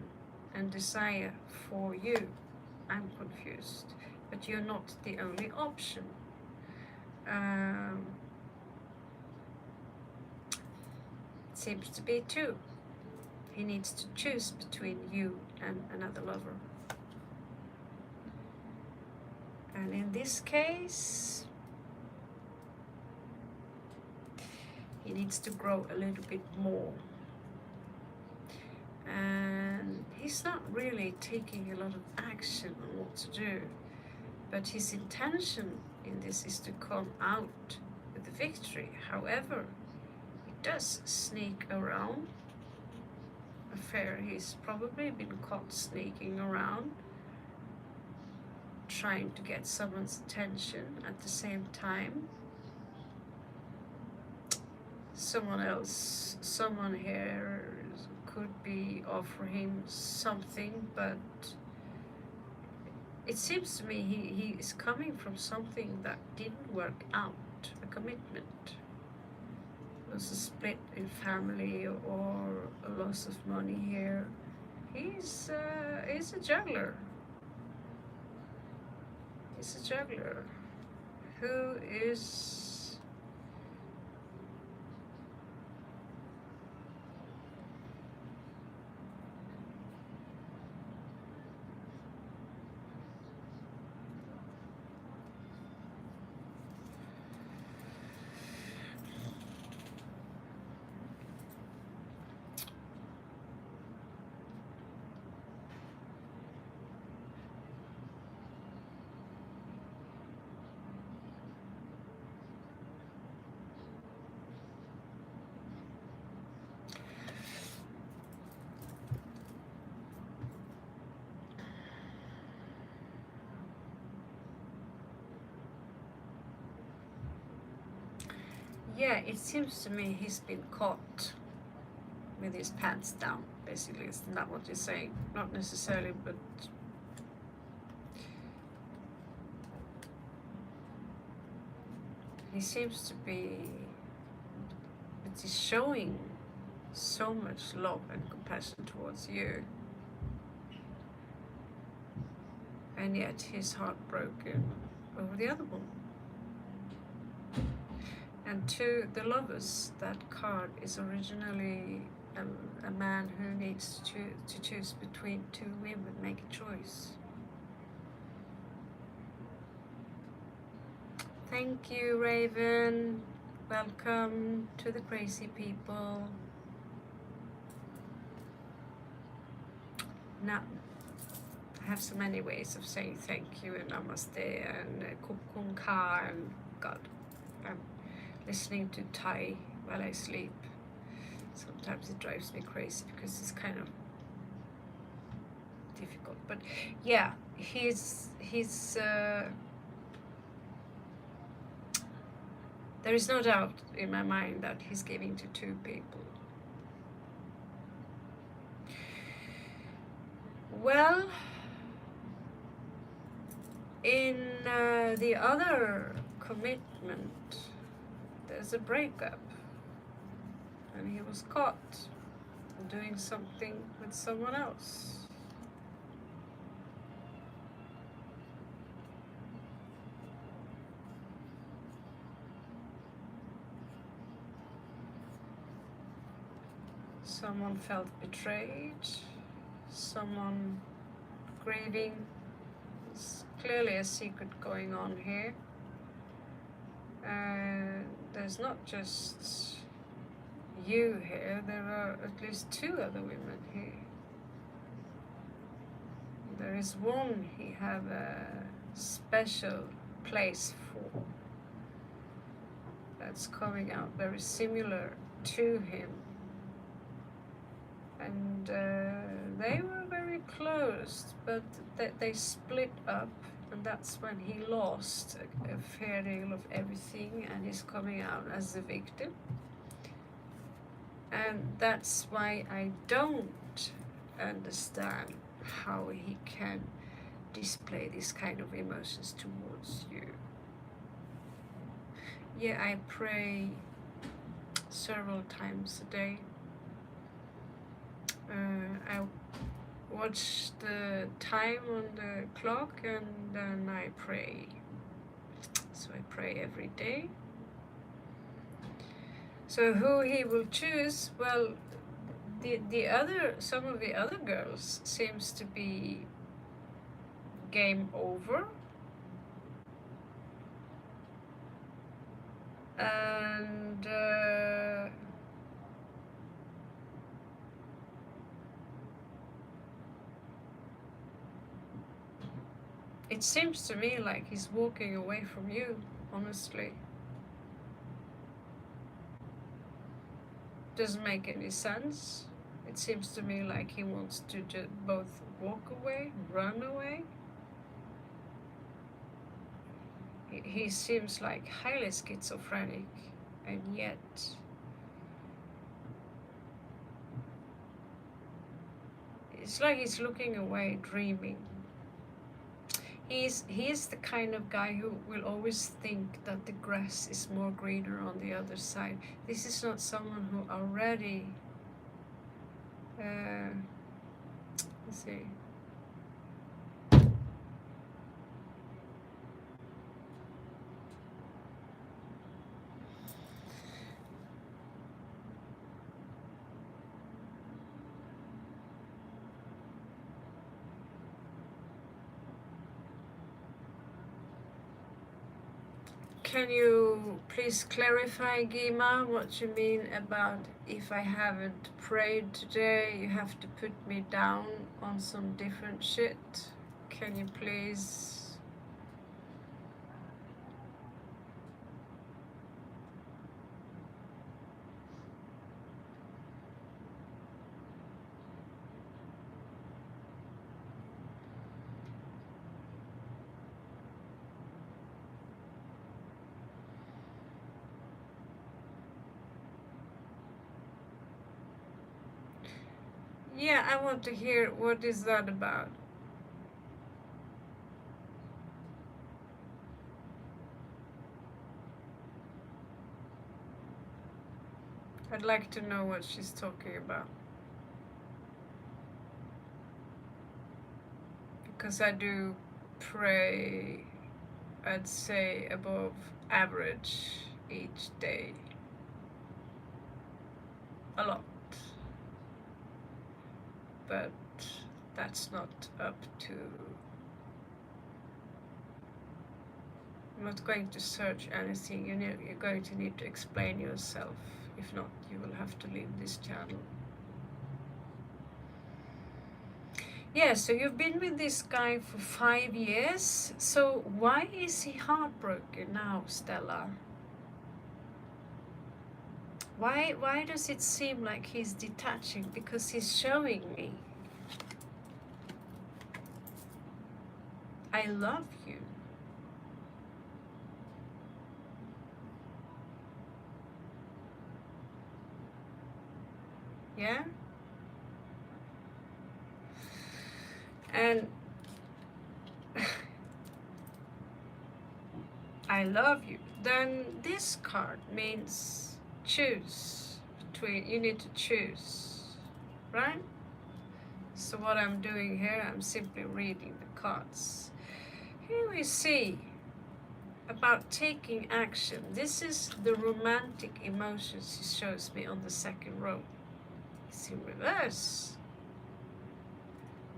Speaker 1: and desire for you. I'm confused, but you're not the only option. It seems to be two. He needs to choose between you and another lover. And in this case, he needs to grow a little bit more. And he's not really taking a lot of action on what to do. But his intention in this is to come out with the victory. However, he does sneak around. He's probably been caught sneaking around, trying to get someone's attention at the same time. Someone here could be offering him something, but it seems to me he is coming from something that didn't work out, a commitment. It was a split in family or a loss of money here. He's a juggler. He's a juggler who is yeah, it seems to me he's been caught with his pants down, basically. Isn't that what you're saying? Not necessarily, but he seems to be, but he's showing so much love and compassion towards you. And yet he's heartbroken over the other one. And to the lovers, that card is originally a man who needs to choose between two women, make a choice. Thank you, Raven. Welcome to the crazy people. Now, I have so many ways of saying thank you and namaste and kung ka and God. I'm listening to Thai while I sleep. Sometimes it drives me crazy because it's kind of difficult. But yeah, there is no doubt in my mind that he's giving to two people. Well, in the other commitment, there's a breakup, and he was caught doing something with someone else. Someone felt betrayed, someone grieving. There's clearly a secret going on here. There's not just you here, there are at least two other women here. There is one he have a special place for that's coming out very similar to him. And they were very close, but they split up, and that's when he lost a fair deal of everything, and he's coming out as a victim. And that's why I don't understand how he can display this kind of emotions towards you. Yeah, I pray several times a day. I watch the time on the clock and then I pray. So I pray every day. So who he will choose? Well, some of the other girls seems to be game over. And it seems to me like he's walking away from you, honestly. Doesn't make any sense. It seems to me like he wants to just both walk away, run away. He seems like highly schizophrenic, and yet it's like he's looking away, dreaming. He's the kind of guy who will always think that the grass is more greener on the other side. This is not someone who already, let's see. Can you please clarify, Gima, what you mean about if I haven't prayed today, you have to put me down on some different shit? Can you please? Yeah, I want to hear what is that about. I'd like to know what she's talking about. Because I do pray, I'd say above average each day. A lot. but that's not up to... I'm not going to search anything. You're going to need to explain yourself. If not, you will have to leave this channel. Yeah, so you've been with this guy for 5 years. So why is he heartbroken now, Stella? Why does it seem like he's detaching? Because he's showing me, I love you. Yeah? And I love you. Then this card means choose. You need to choose, right? So what I'm doing here, I'm simply reading the cards. Here we see about taking action. This is the romantic emotions he shows me on the second row. It's in reverse.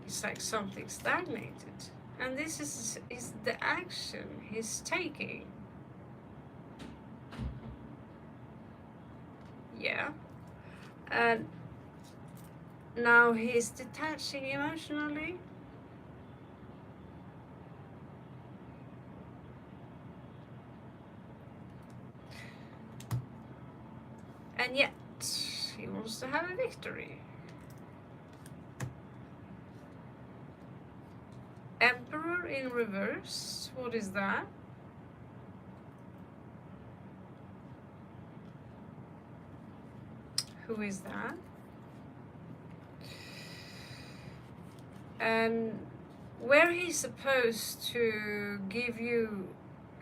Speaker 1: It's like something stagnated. And this is the action he's taking. Yeah. And now he's detaching emotionally. And yet, he wants to have a victory. Emperor in reverse, what is that? Who is that? And where he's supposed to give you,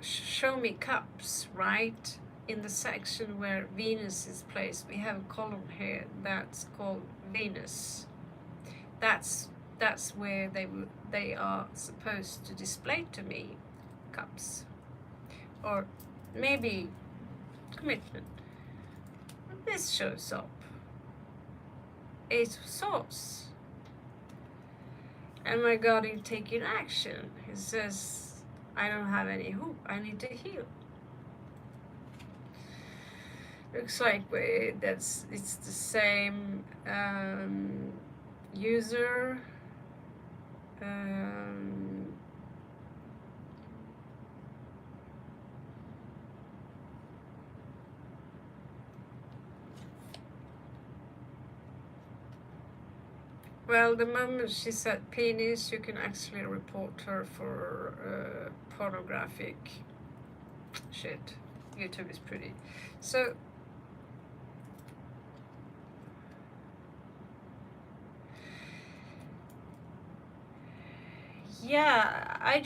Speaker 1: show me cups, right? In the section where Venus is placed, we have a column here that's called Venus. That's where they are supposed to display to me cups, or maybe commitment. This shows up. Ace of Swords. And my God, in taking action, he says, I don't have any hope. I need to heal. Looks like it's the same user. Well, the moment she said penis, you can actually report her for pornographic shit. YouTube is pretty. So, yeah, I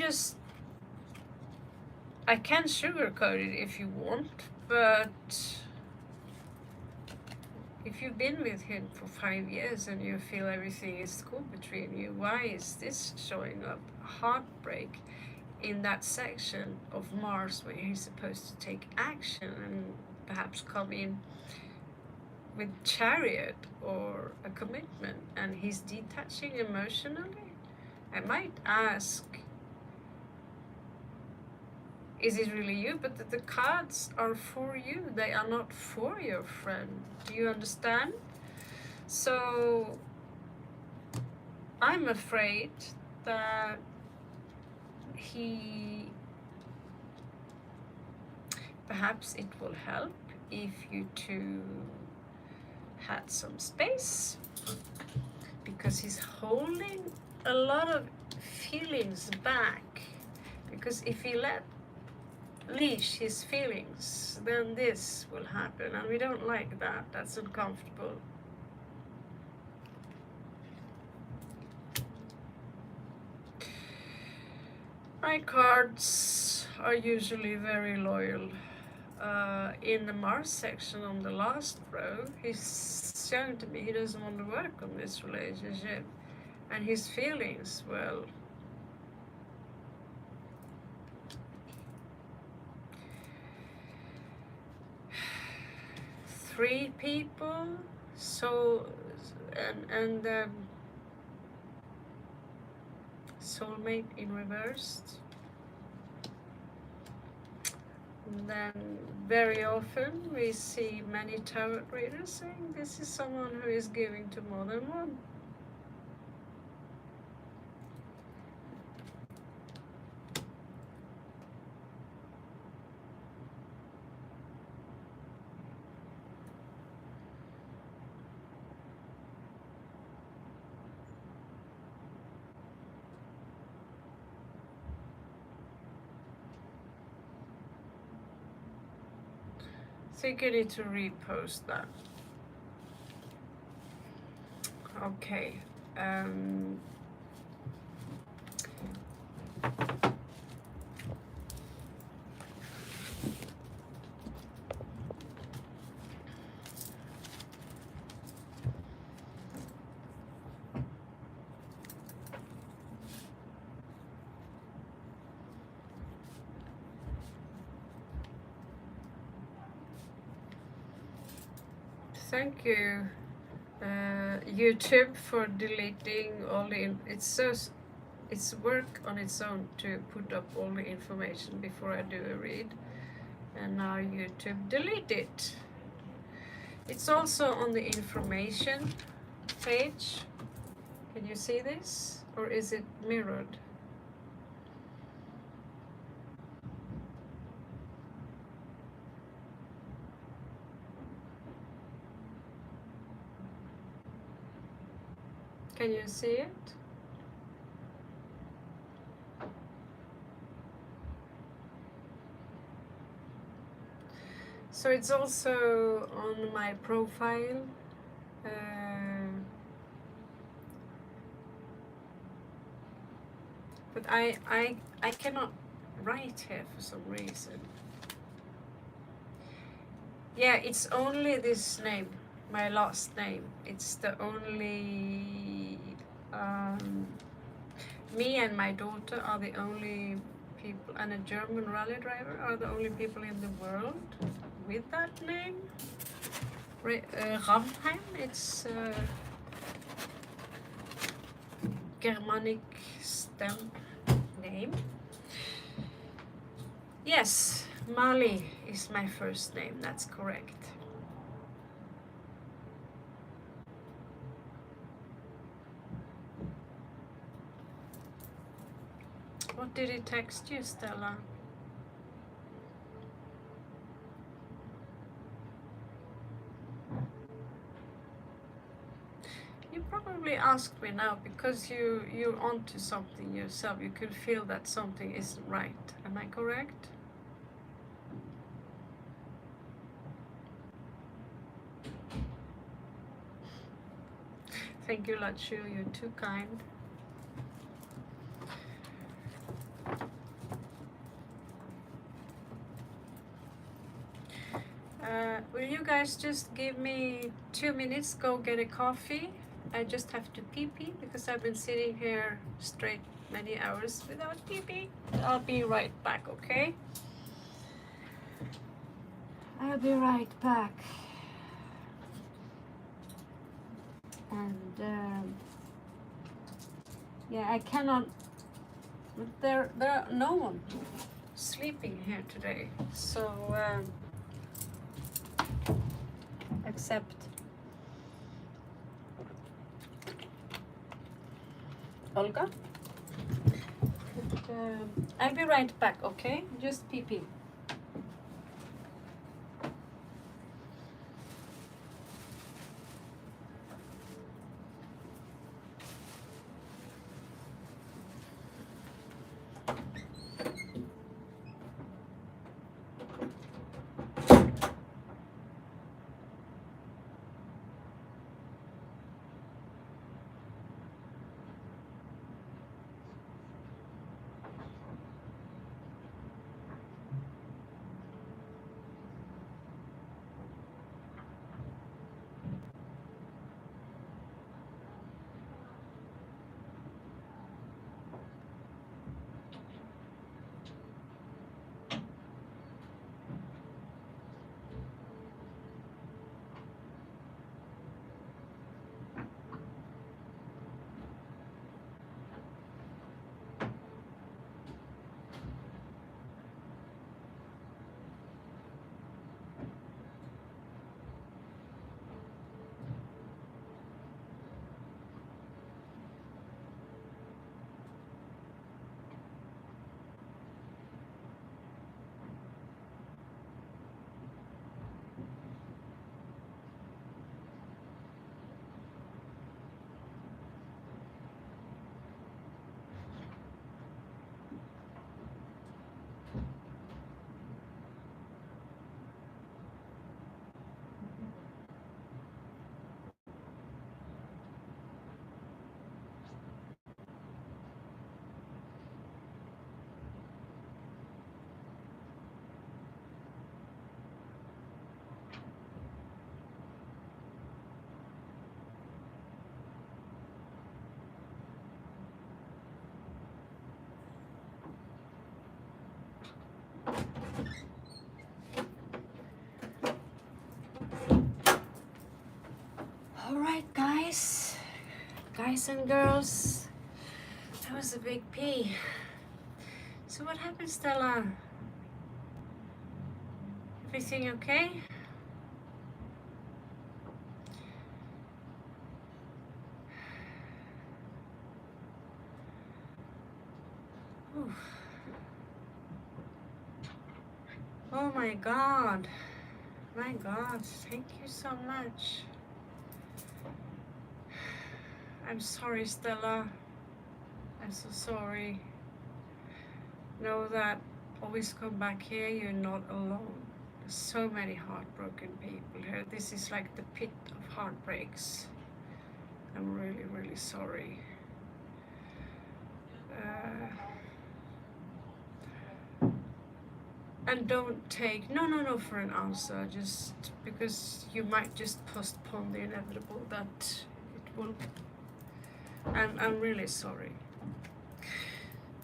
Speaker 1: can sugarcoat it if you want, but if you've been with him for 5 years and you feel everything is cool between you, why is this showing up? Heartbreak in that section of Mars where he's supposed to take action and perhaps come in with Chariot or a commitment, and he's detaching emotionally. I might ask, is it really you? But the cards are for you. They are not for your friend. Do you understand? So I'm afraid that perhaps it will help if you two had some space, because he's holding a lot of feelings back. Because if he let leash his feelings, then this will happen, and we don't like that. That's uncomfortable. My cards are usually very loyal. In the Mars section on the last row, he's shown to me he doesn't want to work on this relationship, and his feelings, well, three people. So and soulmate in reversed. And then very often we see many tarot readers saying this is someone who is giving to more than one. I think you need to repost that. Okay. Thank you, YouTube, for deleting all the. It's work on its own to put up all the information before I do a read, and now YouTube delete it. It's also on the information page. Can you see this, or is it mirrored? Can you see it? So it's also on my profile. But I cannot write here for some reason. Yeah, it's only this name, my last name. It's the only, me and my daughter are the only people, and a German rally driver are the only people in the world with that name. RAVENHEIM, it's Germanic stem name. Yes, Mali is my first name, that's correct. What did he text you, Stella? You probably asked me now because you're onto something yourself. You could feel that something isn't right. Am I correct? Thank you, Lachu. You're too kind. Will you guys just give me 2 minutes, go get a coffee? I just have to pee-pee because I've been sitting here straight many hours without pee-pee. I'll be right back, okay? I'll be right back. And yeah, I cannot, there are no one sleeping here today, so except Olga. I'll be right back, okay? Just pee-pee. Alright guys and girls, that was a big P. So what happened, Stella? Everything okay? Oof. Oh my god, thank you so much. I'm sorry, Stella, I'm so sorry. Know that always come back here, you're not alone. There's so many heartbroken people here. This is like the pit of heartbreaks. I'm really, really sorry. And don't take no for an answer, just because you might just postpone the inevitable, that it will. I'm really sorry.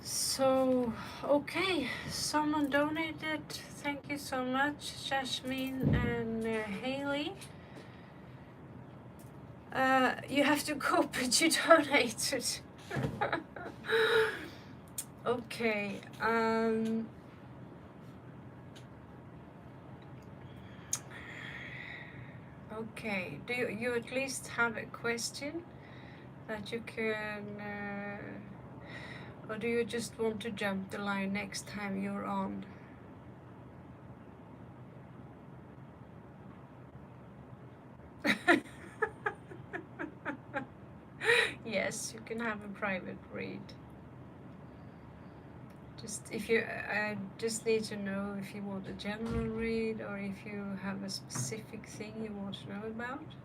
Speaker 1: So okay, someone donated, thank you so much, Jasmine and Haley. You have to go, but you donated. Okay, okay, do you at least have a question that you can, or do you just want to jump the line next time you're on? Yes, you can have a private read. Just if you, I just need to know if you want a general read or if you have a specific thing you want to know about.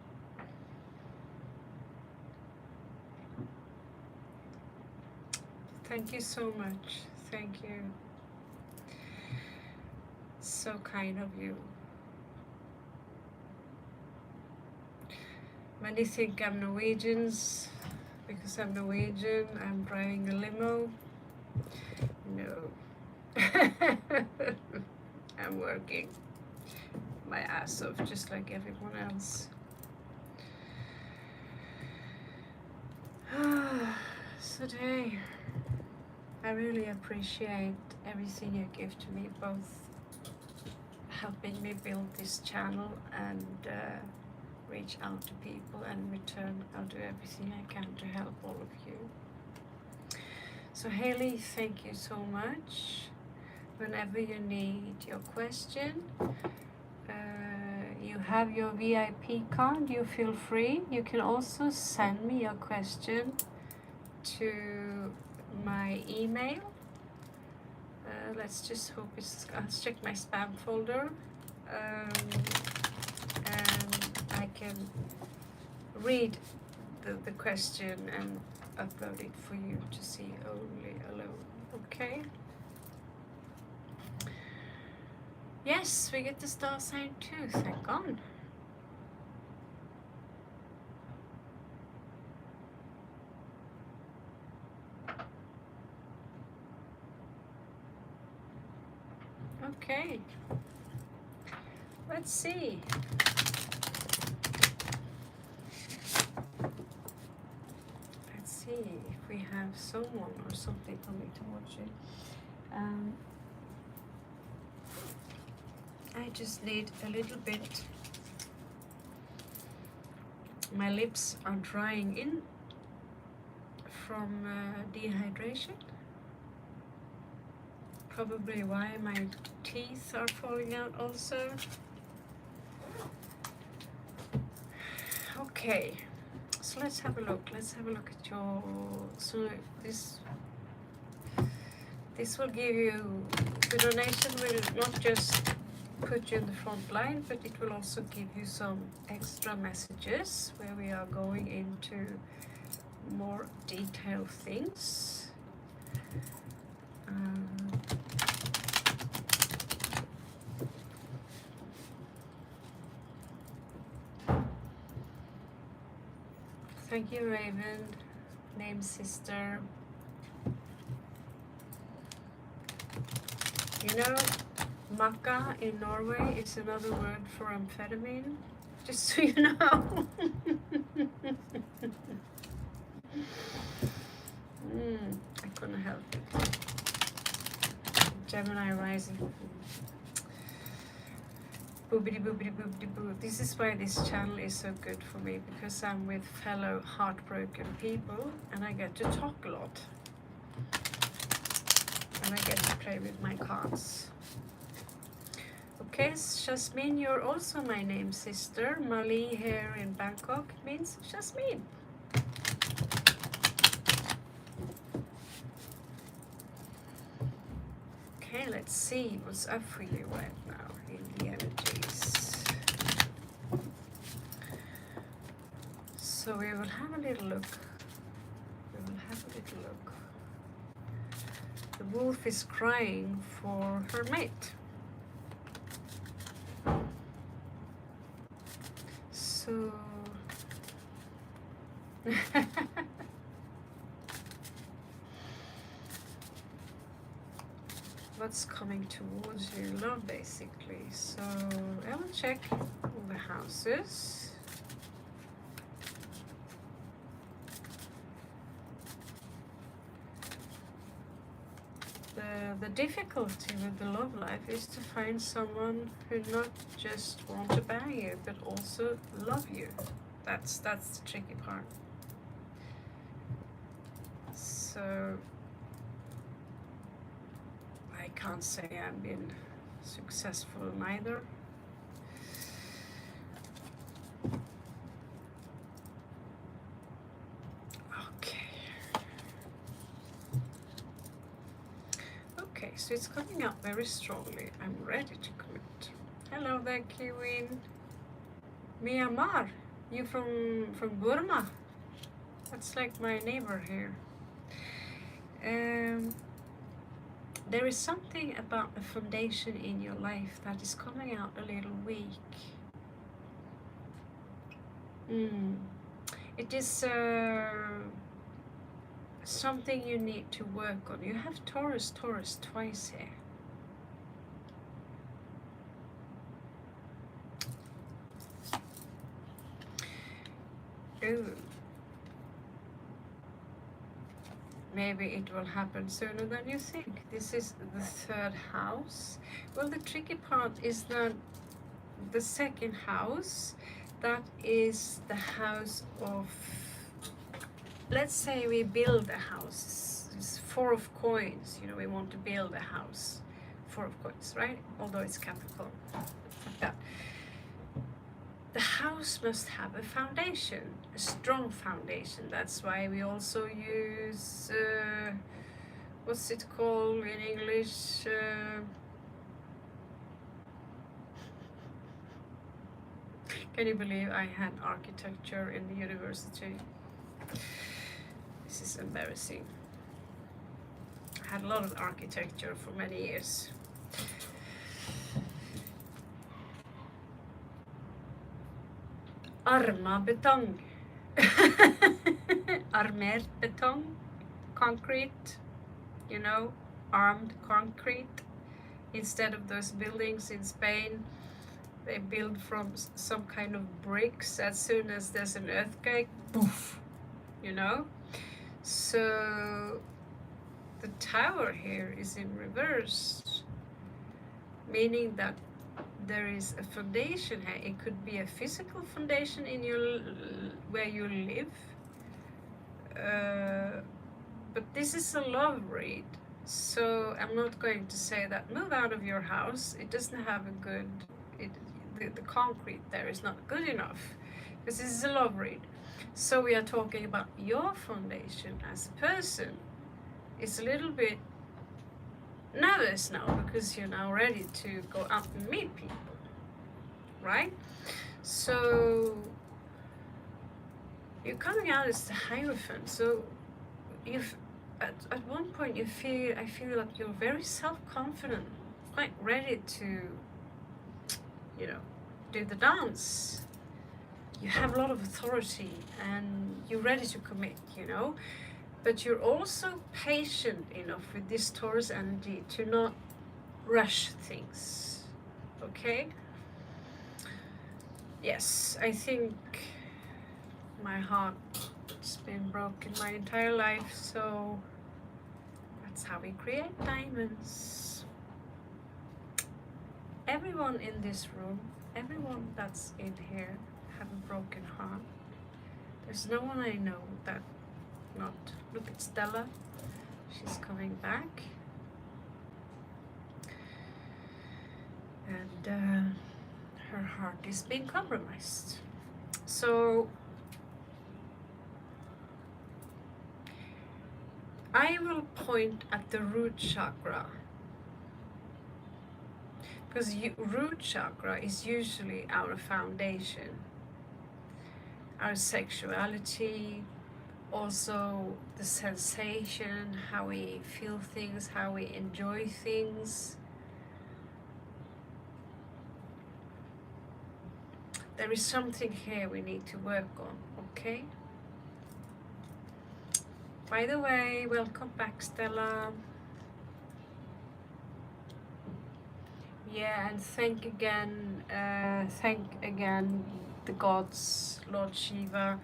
Speaker 1: Thank you so much. Thank you. So kind of you. Many think I'm Norwegians. Because I'm Norwegian, I'm driving a limo. No. I'm working my ass off just like everyone else. So today, I really appreciate everything you give to me, both helping me build this channel and reach out to people, and in return I'll do everything I can to help all of you. So Haley, thank you so much. Whenever you need your question, you have your VIP card, you feel free. You can also send me your question to my email. Let's just hope let's check my spam folder. And I can read the question and upload it for you to see only alone. Okay? Yes, we get the star sign too, thank God. Okay. Let's see. Let's see if we have someone or something coming towards you. I just need a little bit. My lips are drying in from dehydration. Probably why my teeth are falling out also. Okay, so let's have a look. Let's have a look at your. So this will give you, the donation will not just put you in the front line, but it will also give you some extra messages where we are going into more detailed things. Thank you, Raven, name sister. You know, Maca in Norway is another word for amphetamine, just so you know. I couldn't help it. Gemini rising. Boobity boobity boobity boo. This is why this channel is so good for me, because I'm with fellow heartbroken people and I get to talk a lot. And I get to play with my cards. Okay, Jasmine, you're also my name, sister. Mali here in Bangkok means Jasmine. Okay, let's see what's up for you right now in the energies. So we will have a little look. The wolf is crying for her mate. So what's coming towards you? Love, basically. So I will check all the houses. The difficulty with the love life is to find someone who not just want to bang you, but also love you. That's the tricky part. So I can't say I've been successful neither. So it's coming up very strongly. I'm ready to commit. Hello there, Kiwin. Myanmar. You from Burma? That's like my neighbor here. There is something about the foundation in your life that is coming out a little weak. It is something you need to work on. You have Taurus twice here. Ooh. Maybe it will happen sooner than you think. This is the third house. Well, the tricky part is that the second house, that is the house of, let's say we build a house. It's 4 of coins. You know, we want to build a house. 4 of coins, right? Although it's Capricorn, like that. The house must have a foundation, a strong foundation. That's why we also use, what's it called in English? Can you believe I had architecture in the university? This is embarrassing. I had a lot of architecture for many years. Armabetong. Armert betong. Concrete. You know, armed concrete. Instead of those buildings in Spain, they build from some kind of bricks. As soon as there's an earthquake, poof, you know. So the tower here is in reverse, meaning that there is a foundation here. It could be a physical foundation in your where you live, but this is a love read. So I'm not going to say that move out of your house. It doesn't have a good, the concrete there is not good enough, because this is a love read. So we are talking about your foundation as a person. It's a little bit nervous now because you're now ready to go out and meet people, right? So you're coming out as the Hierophant. So you've at one point I feel like you're very self-confident, quite ready to, you know, do the dance. You have a lot of authority and you're ready to commit, you know, but you're also patient enough with this Taurus energy to not rush things. Okay? Yes, I think my heart's been broken my entire life, so that's how we create diamonds. Everyone in this room, everyone that's in here, have a broken heart. There's no one I know that not. Look at Stella. She's coming back. And her heart is being compromised. So I will point at the root chakra, because root chakra is usually our foundation, our sexuality, also the sensation, how we feel things, how we enjoy things. There is something here we need to work on, okay? By the way, welcome back, Stella. Yeah, and thank again the gods, Lord Shiva,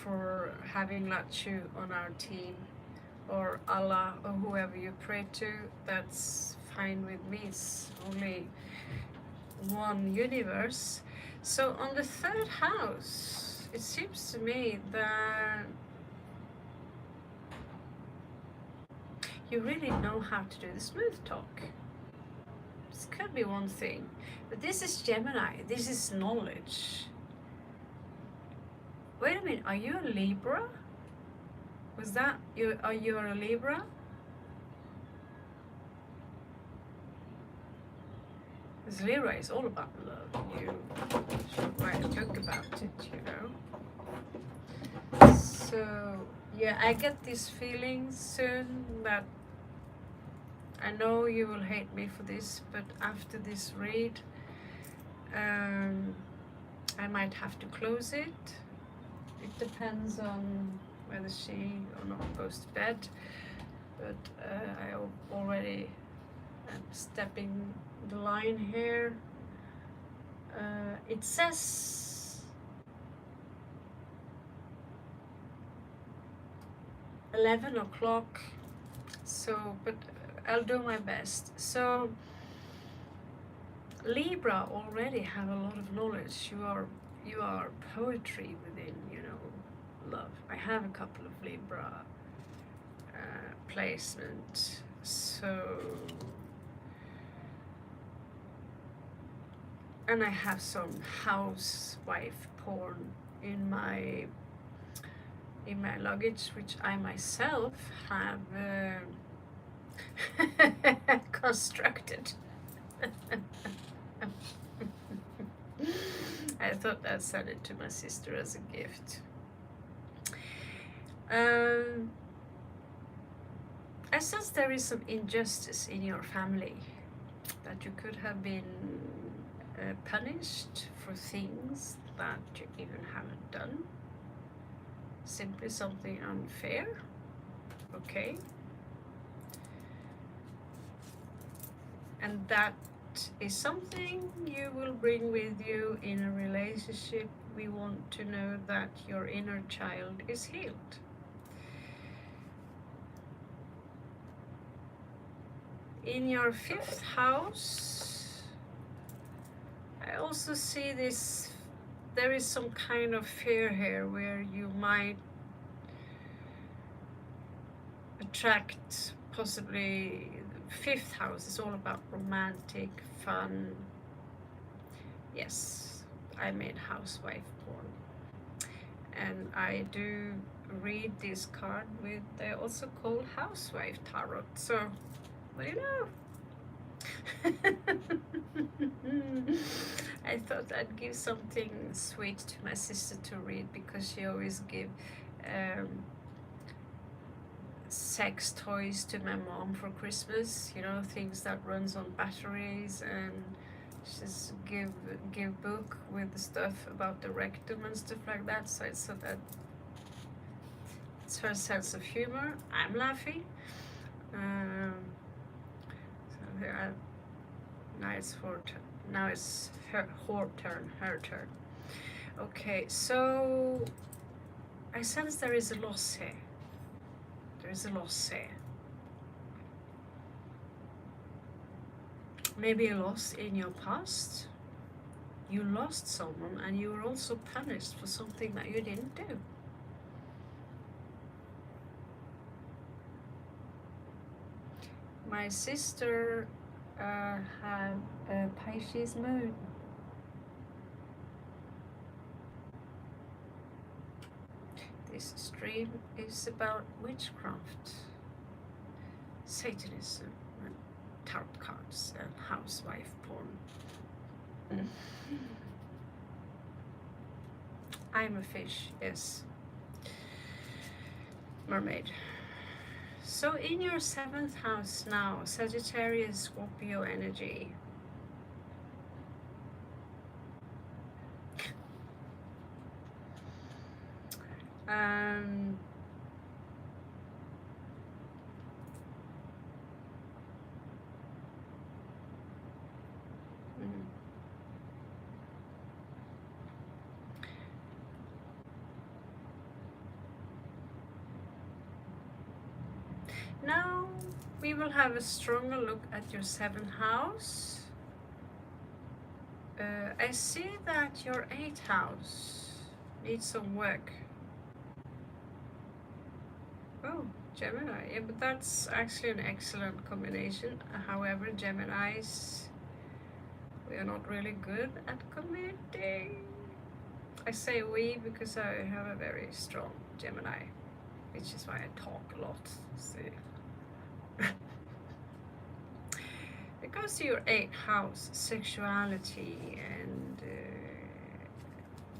Speaker 1: for having Lachu on our team, or Allah, or whoever you pray to. That's fine with me. It's only one universe. So on the third house, it seems to me that you really know how to do the smooth talk. This could be one thing, but this is Gemini. This is knowledge. Wait a minute, are you a Libra? Was that you? Are you a Libra? Because Libra is all about love. You should write a book about it, you know. So yeah, I get this feeling soon that I know you will hate me for this, but after this read, I might have to close it. It depends on whether she or not goes to bed, but I already am stepping the line here. It says 11 o'clock, so, but I'll do my best. So Libra already have a lot of knowledge. You are poetry within, you know, love. I have a couple of Libra placement, so, and I have some housewife porn in my luggage, which I myself have constructed. I thought I'd send it to my sister as a gift. I sense there is some injustice in your family, that you could have been punished for things that you even haven't done. Simply something unfair, okay? And that is something you will bring with you in a relationship. We want to know that your inner child is healed. In your 5th house, I also see this, there is some kind of fear here where you might attract, possibly, the 5th house is all about romantic, fun. Yes, I made housewife porn. And I do read this card with, they also call housewife tarot. So, what do you know? I thought I'd give something sweet to my sister to read, because she always give sex toys to my mom for Christmas, you know, things that runs on batteries, and just give book with stuff about the rectum and stuff like that. So it's so that it's her sense of humor. I'm laughing. So Now it's now it's her turn. Okay, so I sense there is a loss here. There is a loss here. Maybe a loss in your past. You lost someone and you were also punished for something that you didn't do. My sister had a Pisces moon. This stream is about witchcraft, Satanism, and tarot cards, and housewife porn. I'm a fish, yes. Mermaid. So in your 7th house now, Sagittarius, Scorpio energy. Mm. Now we will have a stronger look at your 7th house. I see that your 8th house needs some work. Oh, Gemini. Yeah, but that's actually an excellent combination. However, Geminis, we are not really good at committing. I say we because I have a very strong Gemini, which is why I talk a lot. See. It goes to your 8th house, sexuality, and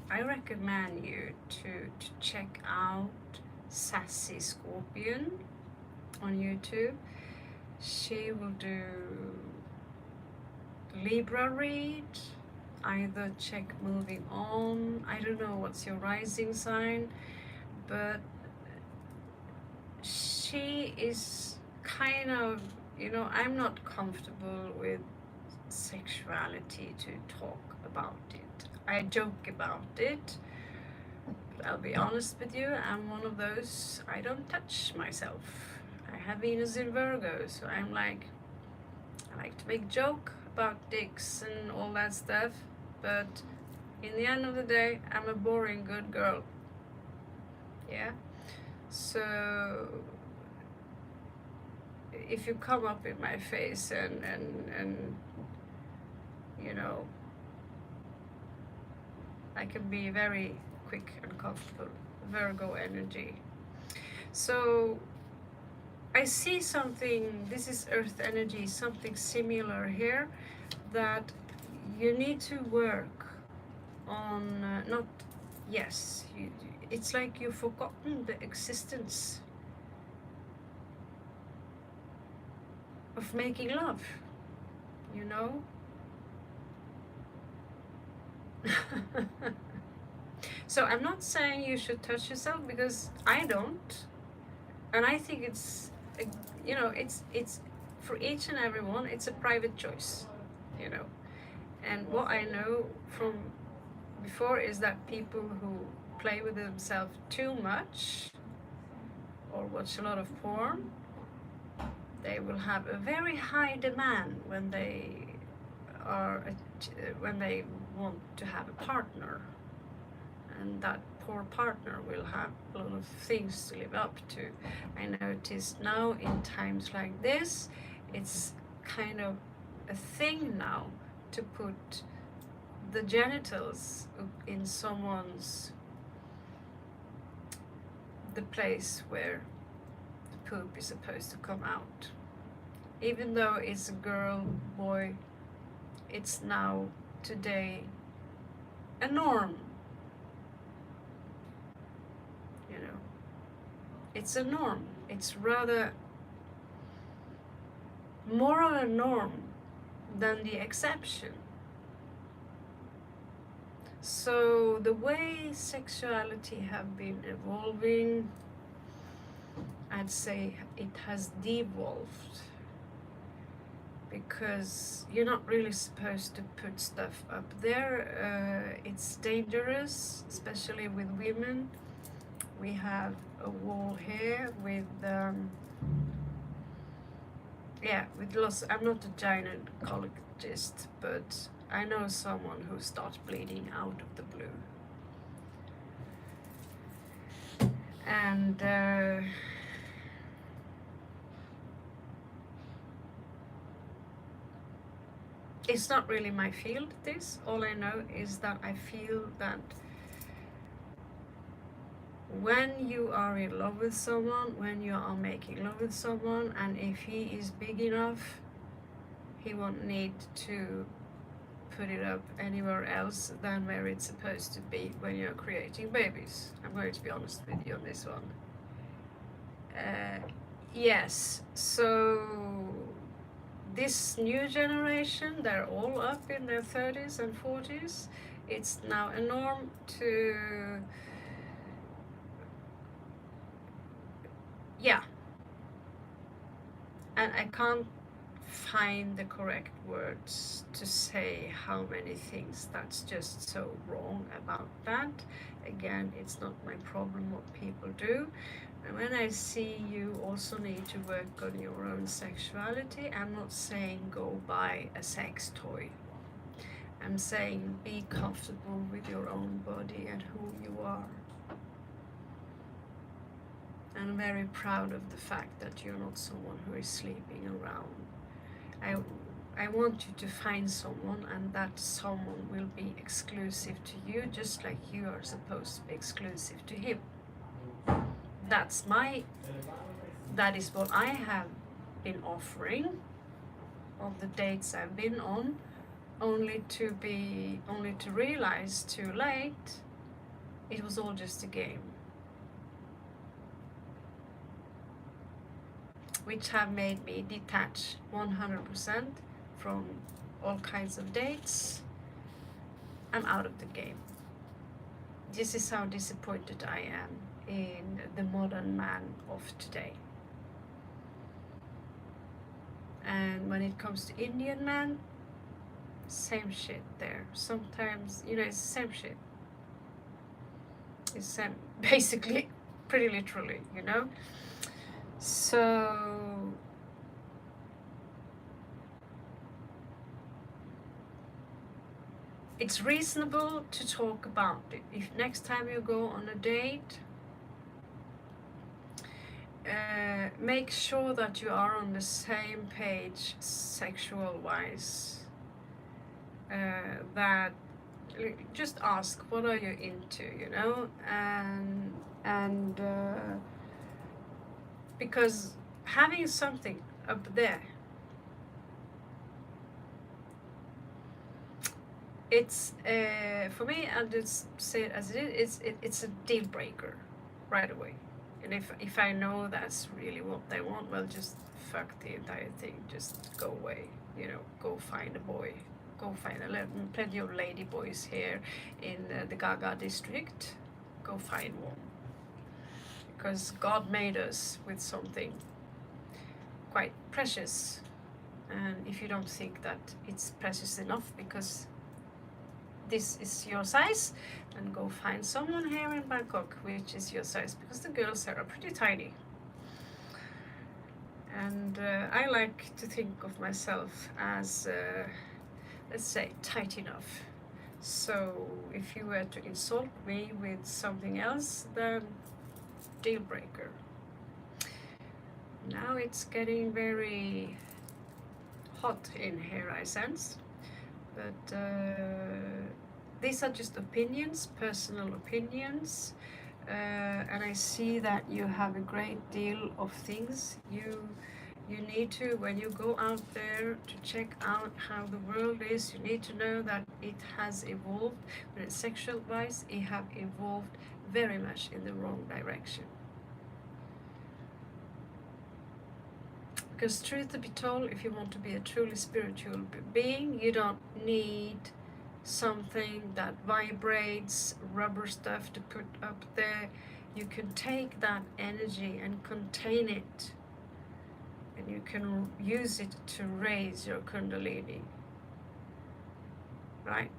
Speaker 1: I recommend you to check out Sassy Scorpion on YouTube. She will do Libra read, either check moving on. I don't know what's your rising sign, but she is kind of, you know, I'm not comfortable with sexuality to talk about it. I joke about it. I'll be honest with you, I'm one of those, I don't touch myself. I have Venus in Virgo, so I'm like, I like to make joke about dicks and all that stuff, but in the end of the day, I'm a boring good girl. Yeah? So if you come up in my face and you know, I can be very quick and comfortable. Virgo energy. So I see something, this is earth energy, something similar here, that you need to work on, not, yes, it's like you've forgotten the existence of making love, you know? So I'm not saying you should touch yourself, because I don't, and I think it's, you know, it's for each and every one, it's a private choice, you know. And what I know from before is that people who play with themselves too much or watch a lot of porn, they will have a very high demand when they want to have a partner, and that poor partner will have a lot of things to live up to. I notice now in times like this, it's kind of a thing now to put the genitals in someone's, the place where the poop is supposed to come out. Even though it's a girl, boy, it's now today a norm. You know, it's a norm. It's rather more of a norm than the exception. So the way sexuality have been evolving, I'd say it has devolved. because you're not really supposed to put stuff up there. It's dangerous, especially with women. We have a wall here with yeah, with lots. I'm not a gynecologist, but I know someone who starts bleeding out of the blue. And it's not really my field, this. All I know is that I feel that when you are in love with someone, when you are making love with someone, and if he is big enough, he won't need to put it up anywhere else than where it's supposed to be when you're creating babies. I'm going to be honest with you on this one. Yes, so this new generation, they're all up in their 30s and 40s. It's now a norm to, yeah, and I can't find the correct words to say how many things that's just so wrong about that. Again, it's not my problem what people do. And when I see you also need to work on your own sexuality, I'm not saying go buy a sex toy. I'm saying be comfortable with your own body and who you are. I'm very proud of the fact that you're not someone who is sleeping around. I want you to find someone, and that someone will be exclusive to you, just like you are supposed to be exclusive to him. That is what I have been offering on the dates I've been on, only to realize too late it was all just a game, which have made me detach 100% from all kinds of dates. I'm out of the game. This is how disappointed I am in the modern man of today. And when it comes to Indian man, same shit there. Sometimes, you know, it's the same shit. It's same, basically, pretty literally, you know. So it's reasonable to talk about it. If next time you go on a date, make sure that you are on the same page sexual wise. That just ask, what are you into, you know, and because having something up there, it's for me, I'll just say it as it is. It's a deal breaker right away. And if I know that's really what they want, well, just fuck the entire thing. Just go away. You know, go find a boy. Go find plenty of lady boys here in the Gaga district. Go find one. Because God made us with something quite precious. And if you don't think that it's precious enough because this is your size, then go find someone here in Bangkok which is your size, because the girls here are pretty tiny. And I like to think of myself as, let's say, tight enough. So if you were to insult me with something else, then deal breaker. Now it's getting very hot in here, I sense. But these are just opinions, personal opinions. And I see that you have a great deal of things you need to, when you go out there to check out how the world is, you need to know that it has evolved. When it's sexual wise, it have evolved very much in the wrong direction. Because truth to be told, if you want to be a truly spiritual being, you don't need something that vibrates, rubber stuff to put up there. You can take that energy and contain it and and you can use it to raise your kundalini, right?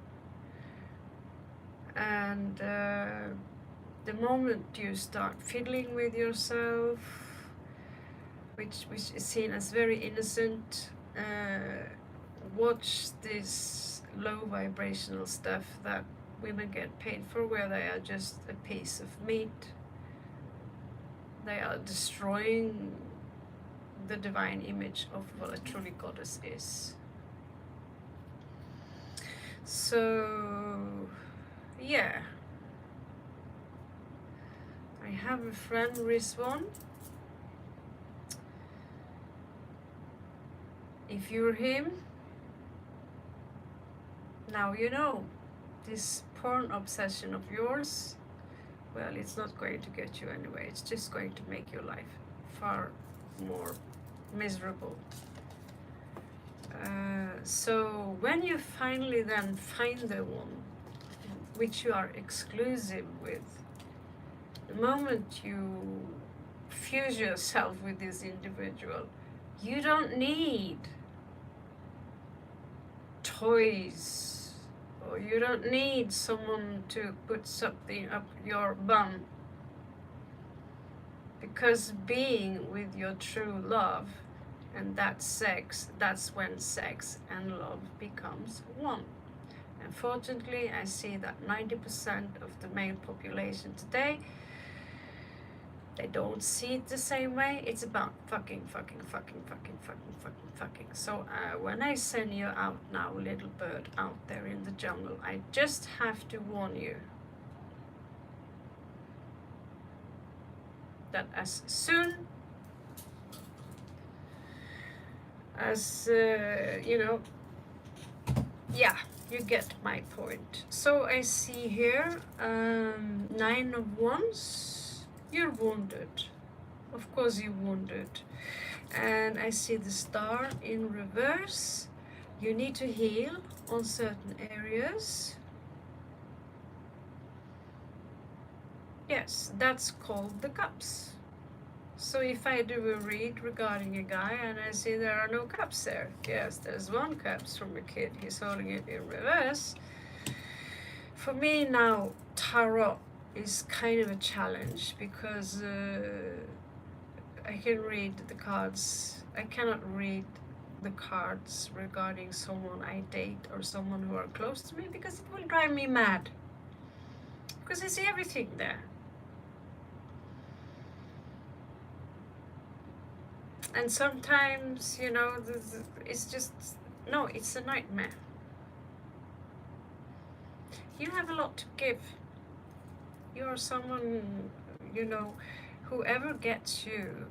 Speaker 1: And the moment you start fiddling with yourself, which is seen as very innocent, watch this low vibrational stuff that women get paid for, where they are just a piece of meat. They are destroying the divine image of what a truly goddess is. So, yeah. I have a friend, Rizwan. If you're him, now you know. This porn obsession of yours, well, it's not going to get you anywhere. It's just going to make your life far more miserable. So when you finally then find the one which you are exclusive with, the moment you fuse yourself with this individual, you don't need toys, or you don't need someone to put something up your bum, because being with your true love, and that's sex, that's when sex and love becomes one. Unfortunately, I see that 90% of the male population today, they don't see it the same way. It's about fucking. So when I send you out now, little bird out there in the jungle, I just have to warn you that as soon as, yeah, you get my point. So I see here, 9 of Wands. You're wounded. Of course you're wounded. And I see the Star in reverse. You need to heal on certain areas. Yes, that's called the Cups. So if I do a read regarding a guy and I see there are no cups there, yes, there's one cups from a kid, he's holding it in reverse. For me now, Tarot is kind of a challenge, because I can read the cards. I cannot read the cards regarding someone I date or someone who are close to me, because it will drive me mad, because I see everything there. And sometimes, it's just, no, it's a nightmare. You have a lot to give. You're someone, whoever gets you,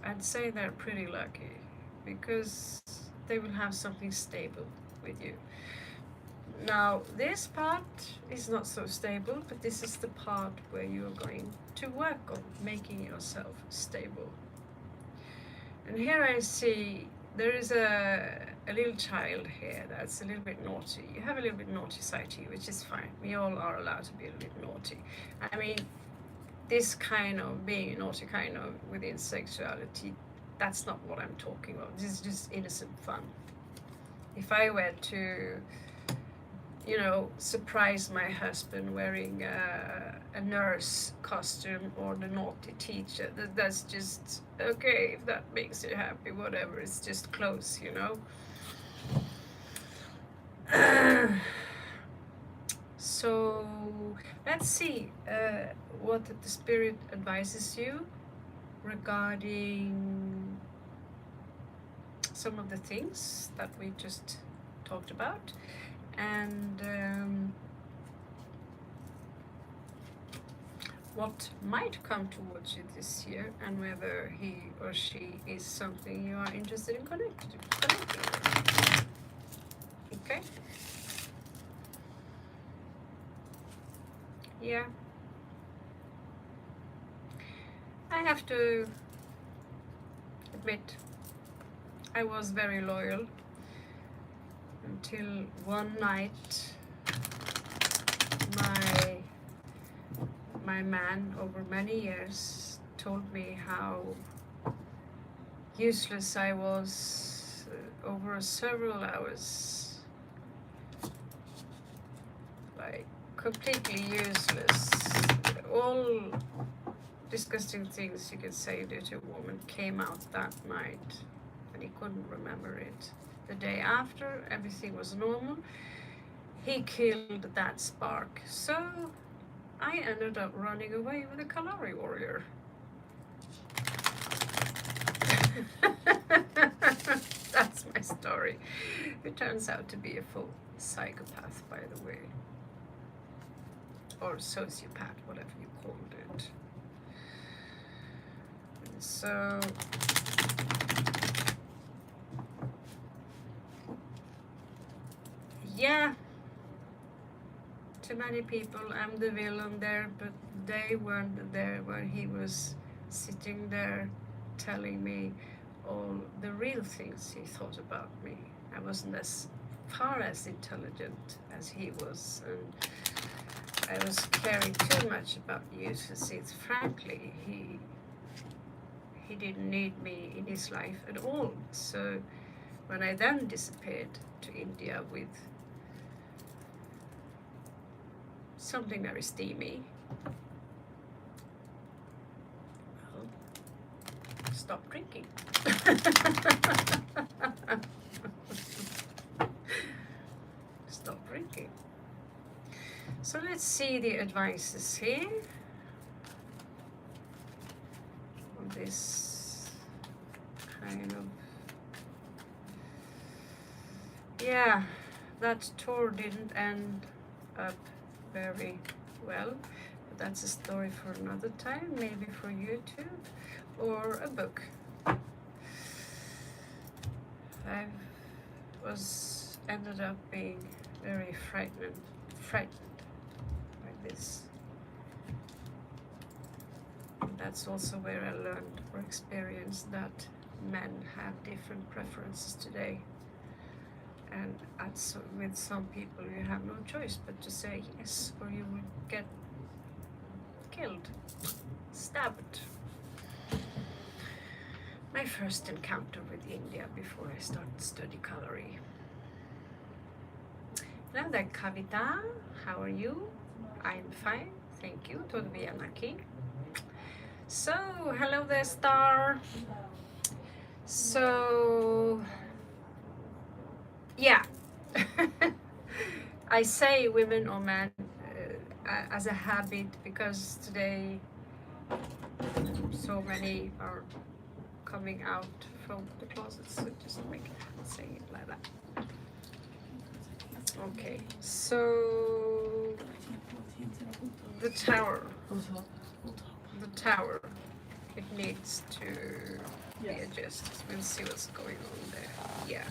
Speaker 1: I'd say they're pretty lucky, because they will have something stable with you. Now, this part is not so stable, but this is the part where you're going to work on making yourself stable. And here I see there is a little child here that's a little bit naughty. You have a little bit naughty side to you, which is fine. We all are allowed to be a little bit naughty. I mean, this kind of being naughty kind of within sexuality, that's not what I'm talking about. This is just innocent fun. If I were to, surprise my husband wearing a nurse costume or the naughty teacher, that's just, okay, if that makes you happy, whatever, it's just clothes, So let's see what the spirit advises you regarding some of the things that we just talked about, and what might come towards you this year, and whether he or she is something you are interested in connecting with. Okay? Yeah. I have to admit, I was very loyal until one night my man over many years told me how useless I was over several hours. Like completely useless. All disgusting things you could say to a woman came out that night, and he couldn't remember it. The day after, everything was normal. He killed that spark. So I ended up running away with a Kalari warrior. That's my story. Who turns out to be a full psychopath, by the way. Or sociopath, whatever you called it. So yeah, to many people I'm the villain there, but they weren't there when he was sitting there telling me all the real things he thought about me. I wasn't as far as intelligent as he was, and I was caring too much about useless. Frankly, he didn't need me in his life at all. So when I then disappeared to India with something very steamy, well, stop drinking. Stop drinking. So let's see the advices here on this kind of, yeah, that tour didn't end up very well, but that's a story for another time, maybe for YouTube or a book. I ended up being very frightened by this. That's also where I learned or experienced that men have different preferences today. And with some people you have no choice but to say yes, or you will get killed, stabbed. My first encounter with India before I started to study Kalari. Hello there, Kavita. How are you? I'm fine, thank you. Todvianaki. So, hello there, Star. So, yeah. I say women or men as a habit because today so many are coming out from the closets, so just make it say it like that. Okay, so the tower, it needs to be adjusted. We'll see what's going on there. Yeah.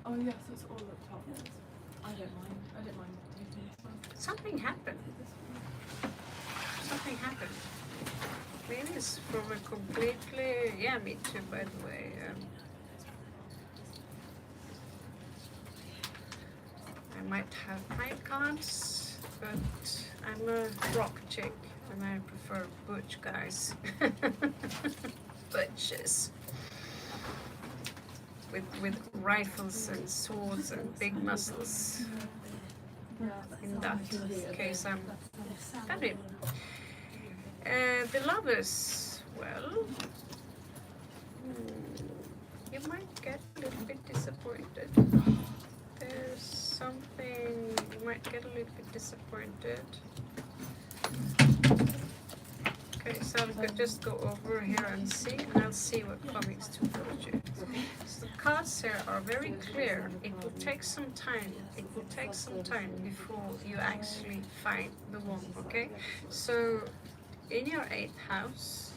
Speaker 2: Oh yeah, so it's all at top. I don't mind. Something happened.
Speaker 1: Maybe it's from a completely, yeah, me too, by the way. I might have pipe cards, but I'm a rock chick and I prefer butch guys. Butches. With rifles and swords and big muscles. In that case, I'm feminine. The lovers, well, you might get a little bit disappointed. There's something, you might get a little bit disappointed. Okay, so I'm going to just go over here and see, and I'll see what comics to put you. So the cards here are very clear. It will take some time. Before you actually find the one, okay? So in your 8th house,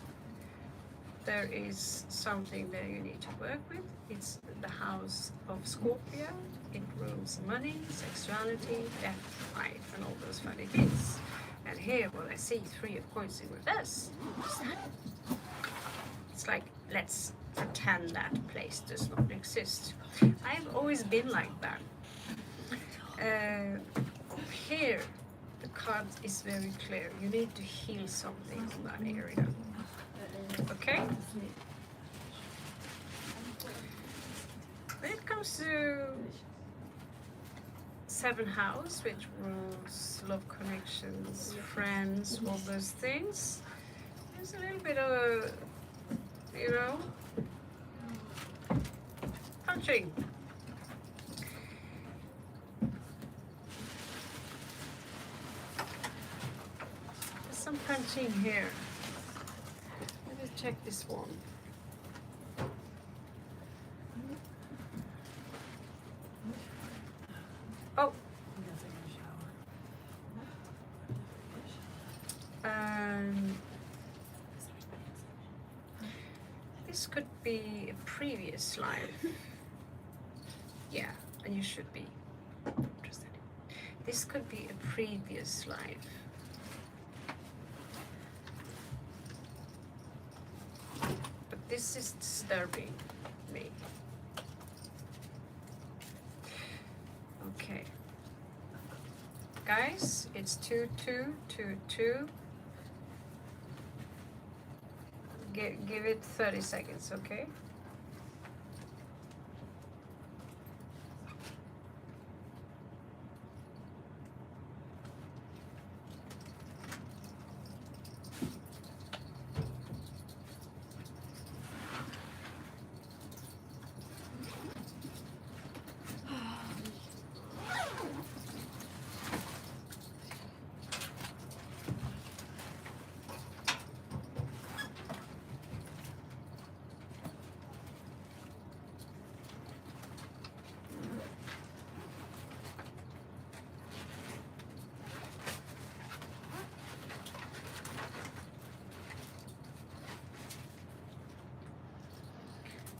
Speaker 1: there is something that you need to work with. It's the house of Scorpio. It rules money, sexuality, death, life, and all those funny things. And here, well, I see 3 of coins in reverse. What's that? It's like, let's pretend that place does not exist. I've always been like that. Here, the card is very clear. You need to heal something in that area. Okay? When it comes to 7th house, which rules love connections, friends, all those things, there's a little bit of, you know, punching. There's some punching here. Let me check this one. Oh. This could be a previous life. Yeah, and you should be interested. This could be a previous life. But this is disturbing me. Okay. Guys, it's 2222. Give it 30 seconds, okay?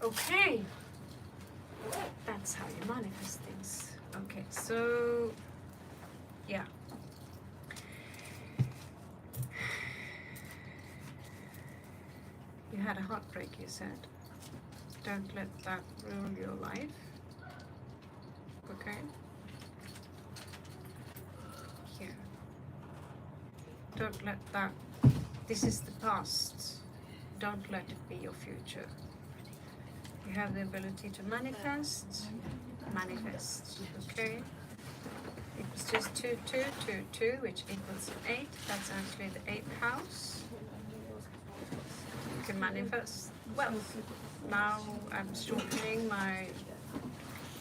Speaker 1: Okay, that's how you manifest things. Okay, so yeah. You had a heartbreak, you said. Don't let that rule your life. Okay? Here. Don't let that. This is the past. Don't let it be your future. You have the ability to manifest, okay? It was just 2222, which equals 8. That's actually the 8th house. You can manifest. Well, now I'm shortening my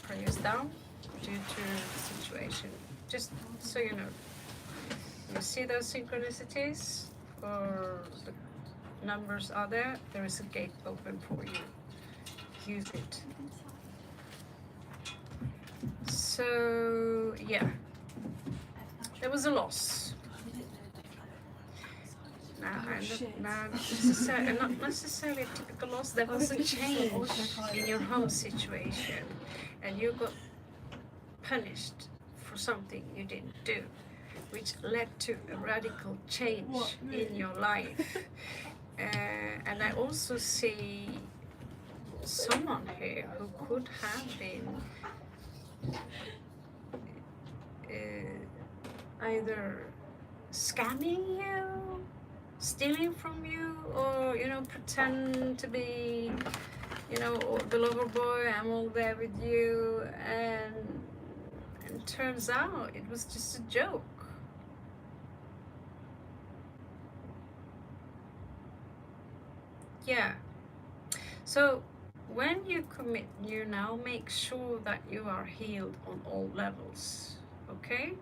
Speaker 1: prayers down due to the situation. Just so you know. You see those synchronicities? Or the numbers are there? There is a gate open for you. Use it. So yeah, there was a loss. Not necessarily a typical loss. There was a change in your home situation, and you got punished for something you didn't do, which led to a radical change in your life. And I also see someone here who could have been either scamming you, stealing from you, or pretend to be the lover boy. I'm all there with you, and turns out it was just a joke. Yeah. So when you commit, you now make sure that you are healed on all levels, okay?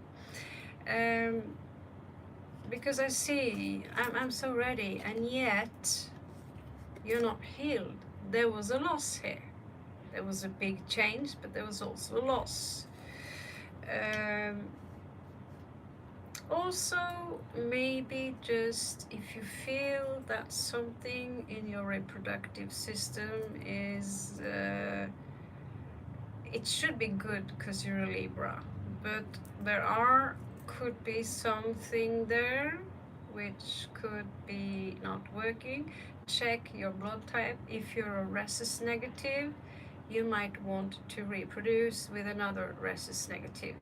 Speaker 1: Because I see, I'm so ready, and yet you're not healed. There was a loss here. There was a big change, but there was also a loss. Also, maybe just if you feel that something in your reproductive system is, it should be good because you're a Libra, but could be something there which could be not working. Check your blood type. If you're a rhesus negative, you might want to reproduce with another rhesus negative.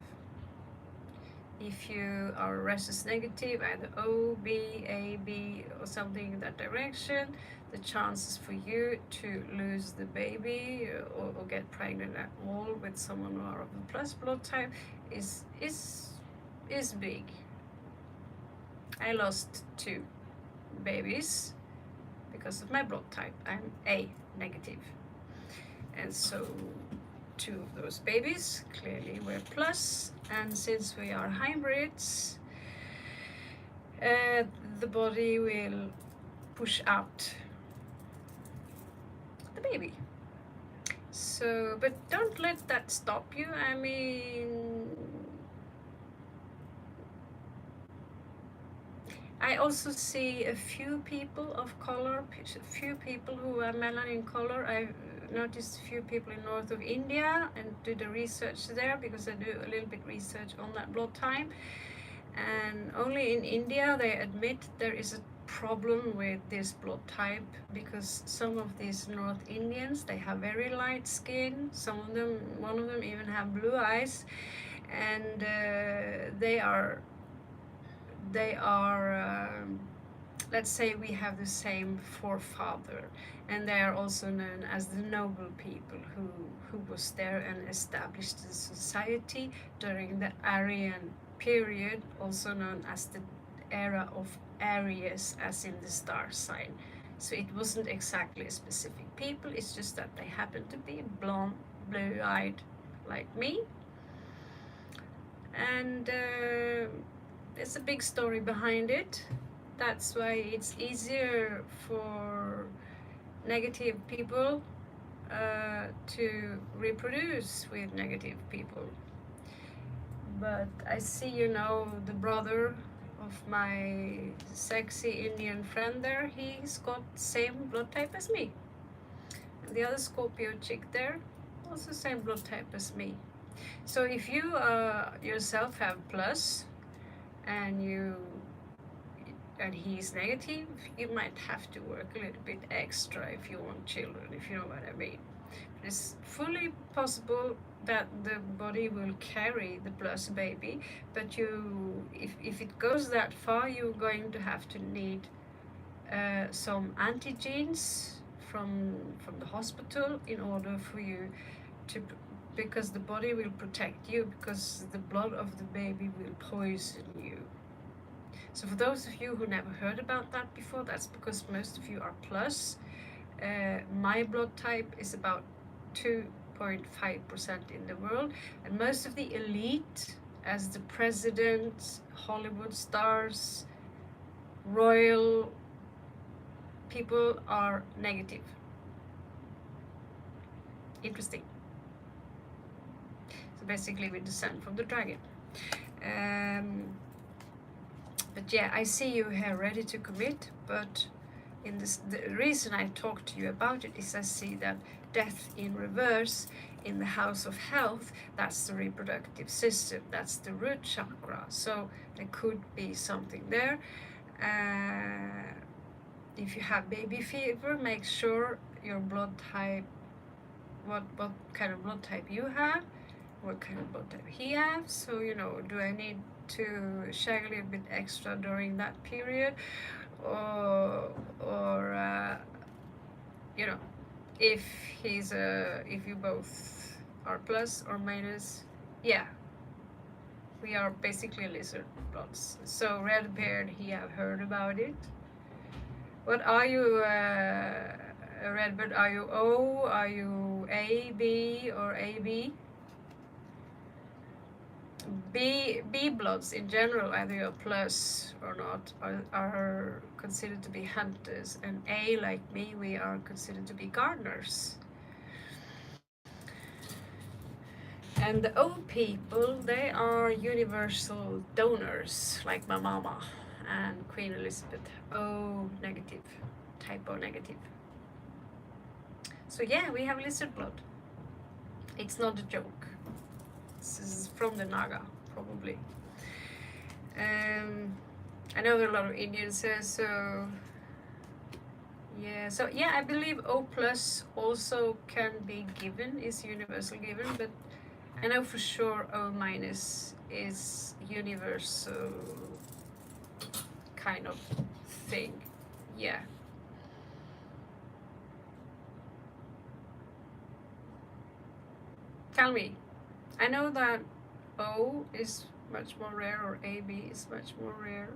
Speaker 1: If you are rhesus negative, either O, B, A, B, or something in that direction, the chances for you to lose the baby or get pregnant at all with someone who are of a plus blood type is big. I lost 2 babies because of my blood type. I'm A negative, and so 2 of those babies clearly were plus, and since we are hybrids, the body will push out the baby. So, but don't let that stop you. I mean, I also see a few people of color, a few people who are melanin color. I noticed a few people in north of India and do the research there because I do a little bit research on that blood type. And only in India they admit there is a problem with this blood type because some of these North Indians, they have very light skin. Some of them, one of them even have blue eyes, and they are let's say we have the same forefather, and they are also known as the noble people who was there and established the society during the Aryan period, also known as the era of Aries, as in the star sign. So it wasn't exactly a specific people, it's just that they happened to be blonde, blue-eyed like me. And there's a big story behind it. That's why it's easier for negative people to reproduce with negative people. But I see, you know, the brother of my sexy Indian friend there, he's got the same blood type as me. And the other Scorpio chick there, also same blood type as me. So if you yourself have plus and he's negative, you might have to work a little bit extra if you want children, if you know what I mean. It's fully possible that the body will carry the plus baby, but if it goes that far, you're going to have to need some antigens from the hospital in order for you to, because the body will protect you, because the blood of the baby will poison you. So for those of you who never heard about that before, that's because most of you are plus. My blood type is about 2.5% in the world, and most of the elite, as the presidents, Hollywood stars, royal people, are negative. Interesting. So basically we descend from the dragon. But yeah, I see you here ready to commit, but in this, the reason I talk to you about it is I see that death in reverse in the house of health, that's the reproductive system, that's the root chakra. So there could be something there. If you have baby fever, make sure your blood type, what kind of blood type you have, what kind of blood type he has. So, you know, do I need to shag a little bit extra during that period, or you know, if you both are plus or minus, yeah, we are basically lizard bloods. So red beard, he have heard about it. What are you, Redbird? Are you O? Are you A, B, or AB? B bloods in general, either you're plus or not, are considered to be hunters, and A, like me, we are considered to be gardeners. And the O people, they are universal donors, like my mama and Queen Elizabeth. O negative, type O negative. So yeah, we have lizard blood. It's not a joke. This is from the Naga, probably. I know there are a lot of Indians here, so yeah, I believe O plus also can be given, is universal given, but I know for sure O minus is universal kind of thing. Yeah. Tell me. I know that O is much more rare, or AB is much more rare.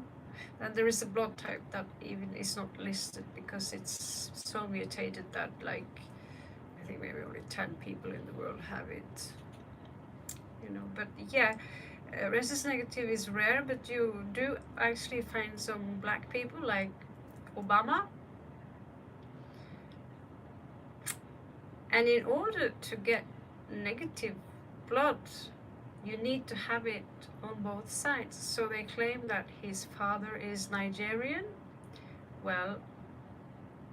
Speaker 1: And there is a blood type that even is not listed because it's so mutated that, like, I think maybe only 10 people in the world have it. You know, but yeah, rhesus negative is rare, but you do actually find some black people like Obama. And in order to get negative blood, you need to have it on both sides. So they claim that his father is Nigerian. Well,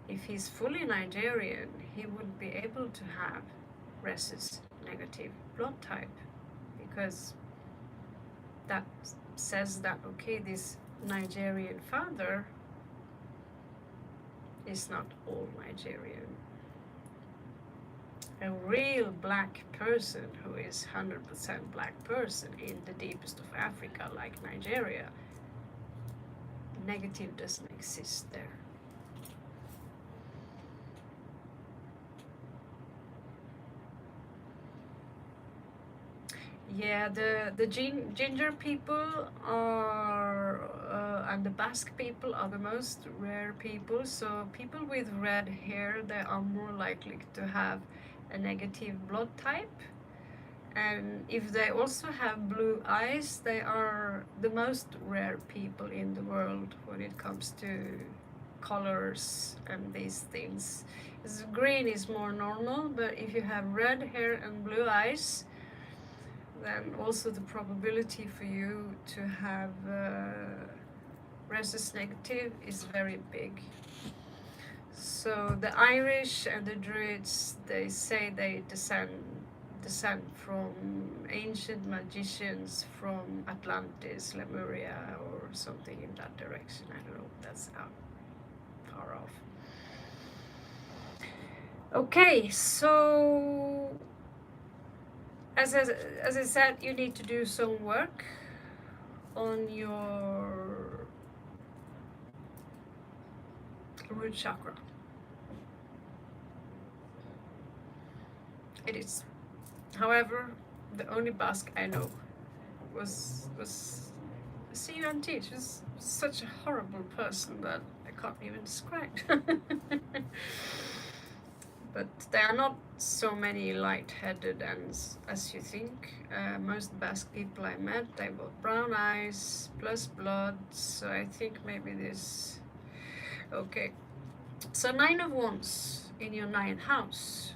Speaker 1: if he's fully Nigerian, he would be able to have rhesus negative blood type, because that says that, okay, this Nigerian father is not all Nigerian. A real black person who is 100% black person in the deepest of Africa, like Nigeria, negative doesn't exist there. Yeah, the ginger people are and the Basque people are the most rare people. So people with red hair, they are more likely to have a negative blood type. And if they also have blue eyes, they are the most rare people in the world when it comes to colors and these things. Green is more normal, but if you have red hair and blue eyes, then also the probability for you to have rhesus negative is very big. So the Irish and the Druids, they say they descend from ancient magicians from Atlantis, Lemuria, or something in that direction. I don't know if that's out far off. Okay, so as I said, you need to do some work on your root chakra. It is. However, the only Basque I know was CUNT. She was such a horrible person that I can't even describe. But there are not so many light-headed as you think. Most Basque people I met, they were brown eyes plus blood. So I think maybe this. Okay. So 9 of Wands in your 9th house.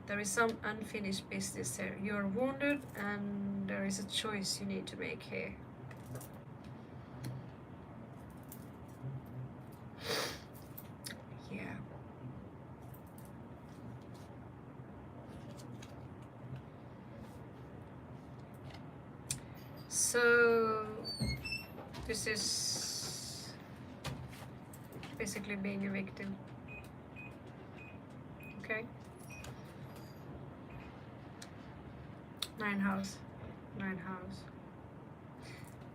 Speaker 1: There is some unfinished business there. You are wounded and there is a choice you need to make here. Yeah. So this is basically being a victim. Okay. 9th house.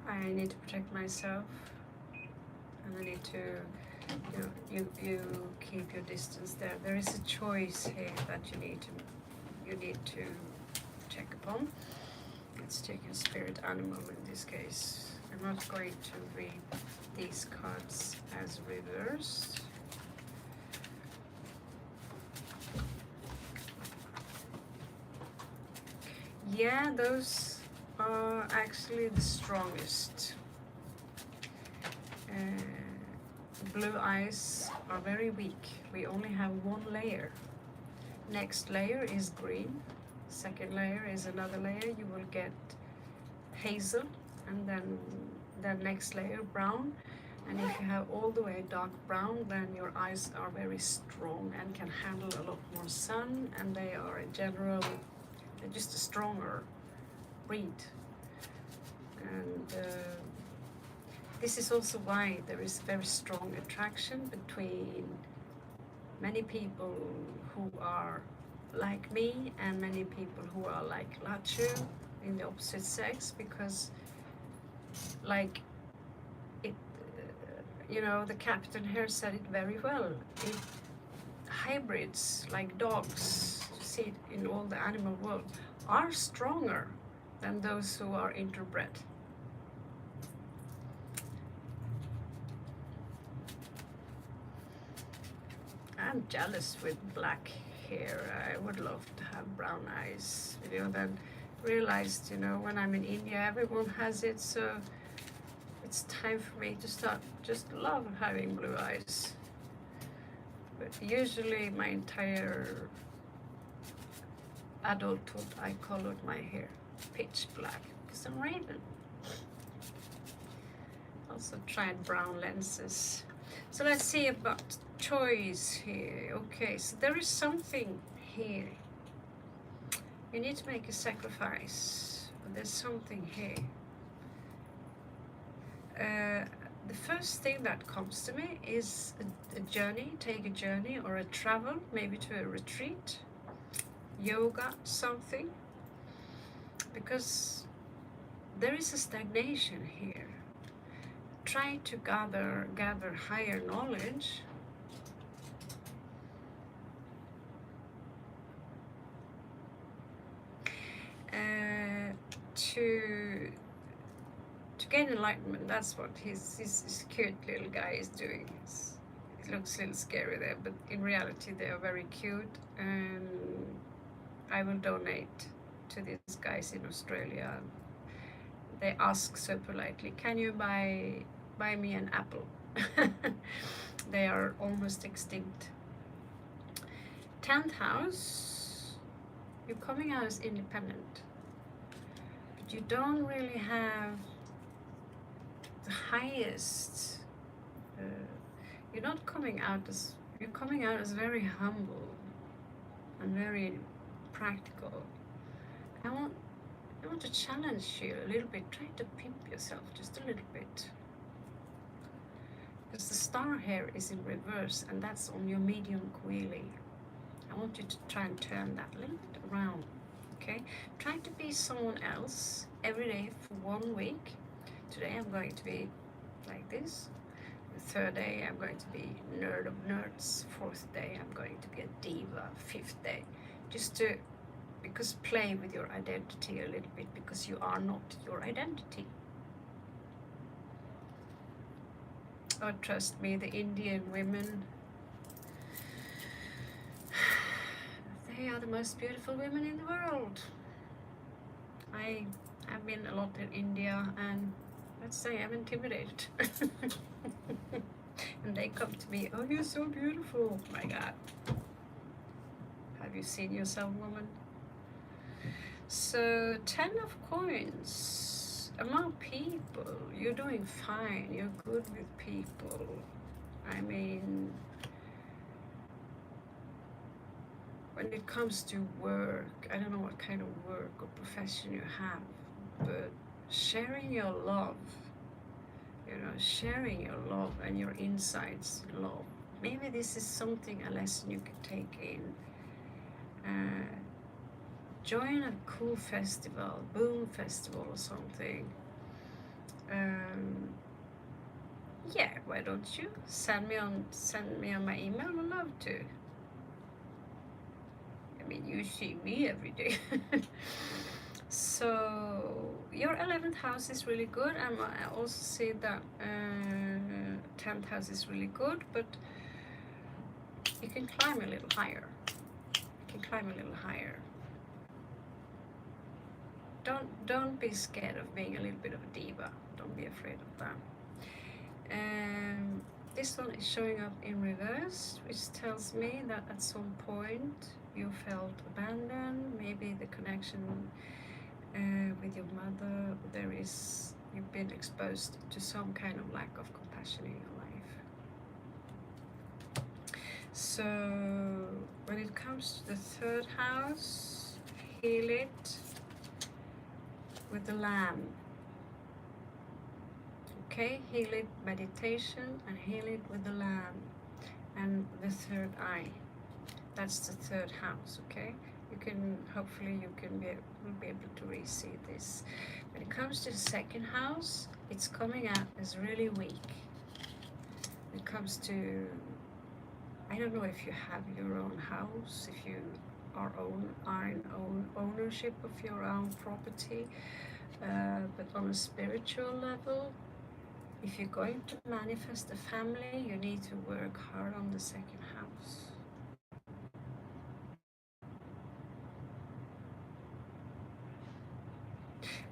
Speaker 1: I need to protect myself, and I need to, you keep your distance there. There is a choice here that you need to check upon. Let's take a spirit animal in this case. I'm not going to read these cards as reversed. Yeah, those are actually the strongest. Blue eyes are very weak. We only have one layer. Next layer is green. Second layer is another layer. You will get hazel, and then the next layer brown. And if you have all the way dark brown, then your eyes are very strong and can handle a lot more sun, and they are in general just a stronger breed. And this is also why there is very strong attraction between many people who are like me and many people who are like Lachu in the opposite sex, because like it, you know, the captain here said it very well. It hybrids like dogs, you see it in all the animal world, are stronger than those who are interbred. I'm jealous with black hair. I would love to have brown eyes. You know, then realized, you know, when I'm in India, everyone has it, so it's time for me to start just love having blue eyes. But usually my entire adulthood, I colored my hair pitch black because I'm Raven. Also tried brown lenses. So let's see about choice here. Okay, so there is something here. You need to make a sacrifice. There's something here. The first thing that comes to me is a journey, take a journey or a travel, maybe to a retreat, yoga, something. Because there is a stagnation here. Try to gather higher knowledge. To gain enlightenment. That's what his cute little guy is doing. It looks a little scary there, but in reality they are very cute, and I will donate to these guys in Australia. They ask so politely, can you buy me an apple? They are almost extinct. 10th house, you're coming out as independent, but you don't really have the highest, you're not coming out as, you're coming out as very humble and very practical. I want to challenge you a little bit. Try to pimp yourself just a little bit. Because the star here is in reverse, and that's on your medium coeli. I want you to try and turn that a little bit around, okay? Try to be someone else every day for 1 week. Today I'm going to be like this. The third day I'm going to be nerd of nerds. Fourth day I'm going to be a diva. Fifth day, just to, because play with your identity a little bit, because you are not your identity. Oh, trust me, the Indian women, they are the most beautiful women in the world. I have been a lot in India, and let's say I'm intimidated. And they come to me, oh, you're so beautiful. Oh my God. Have you seen yourself, woman? So 10 of coins. Among people, you're doing fine. You're good with people. I mean, when it comes to work, I don't know what kind of work or profession you have, but sharing your love, you know, sharing your love and your insights, love. Maybe this is something, a lesson you can take in. Join a cool festival, Boom Festival or something. Yeah, why don't you send me on my email? I'd love to. I mean, you see me every day. So your 11th house is really good, and I also see that 10th house is really good, but you can climb a little higher. Don't be scared of being a little bit of a diva. Don't be afraid of that. This one is showing up in reverse, which tells me that at some point you felt abandoned. Maybe the connection with your mother, you've been exposed to some kind of lack of compassion in your life. So when it comes to the 3rd house, heal it with the lamb. Okay, heal it meditation and heal it with the lamb and the 3rd eye. That's the third house, okay? You can, hopefully you can will be able to re-see this. When it comes to the second house, it's coming out as really weak. When it comes to, I don't know if you have your own house, if you are in ownership of your own property, but on a spiritual level, if you're going to manifest a family, you need to work hard on the second house.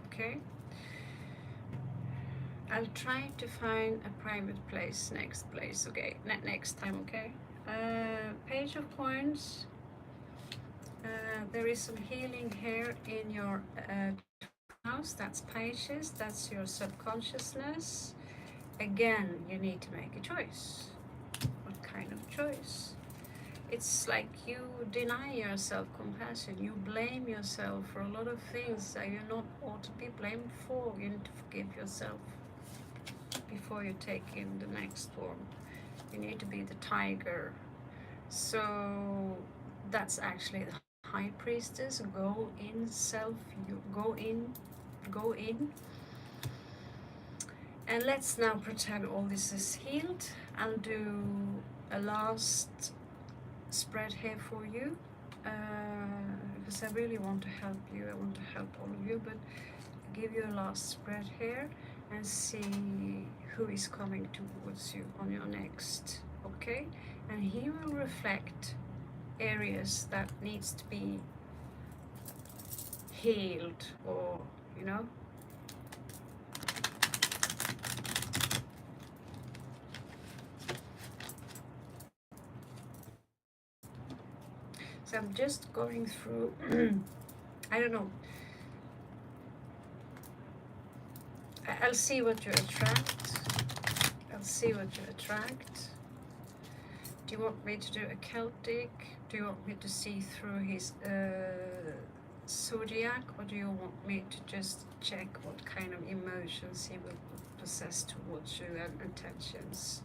Speaker 1: Okay? I'll try to find a private place, next place, okay? Next time, okay? Page of Coins. There is some healing here in your house. That's Pisces. That's your subconsciousness. Again, you need to make a choice. What kind of choice? It's like you deny yourself compassion. You blame yourself for a lot of things that you're not ought to be blamed for. You need to forgive yourself before you take in the next one. You need to be the tiger. So that's actually the High Priestess. Go in self. You go in. Go in. And let's now pretend all this is healed. I'll do a last spread here for you, because I really want to help you. I want to help all of you, but give you a last spread here and see who is coming towards you on your next, okay? And he will reflect areas that needs to be healed, or you know. So I'm just going through I don't know, I'll see what you attract. I'll see what you attract. Do you want me to do a Celtic? Do you want me to see through his zodiac? Or do you want me to just check what kind of emotions he will possess towards you and intentions?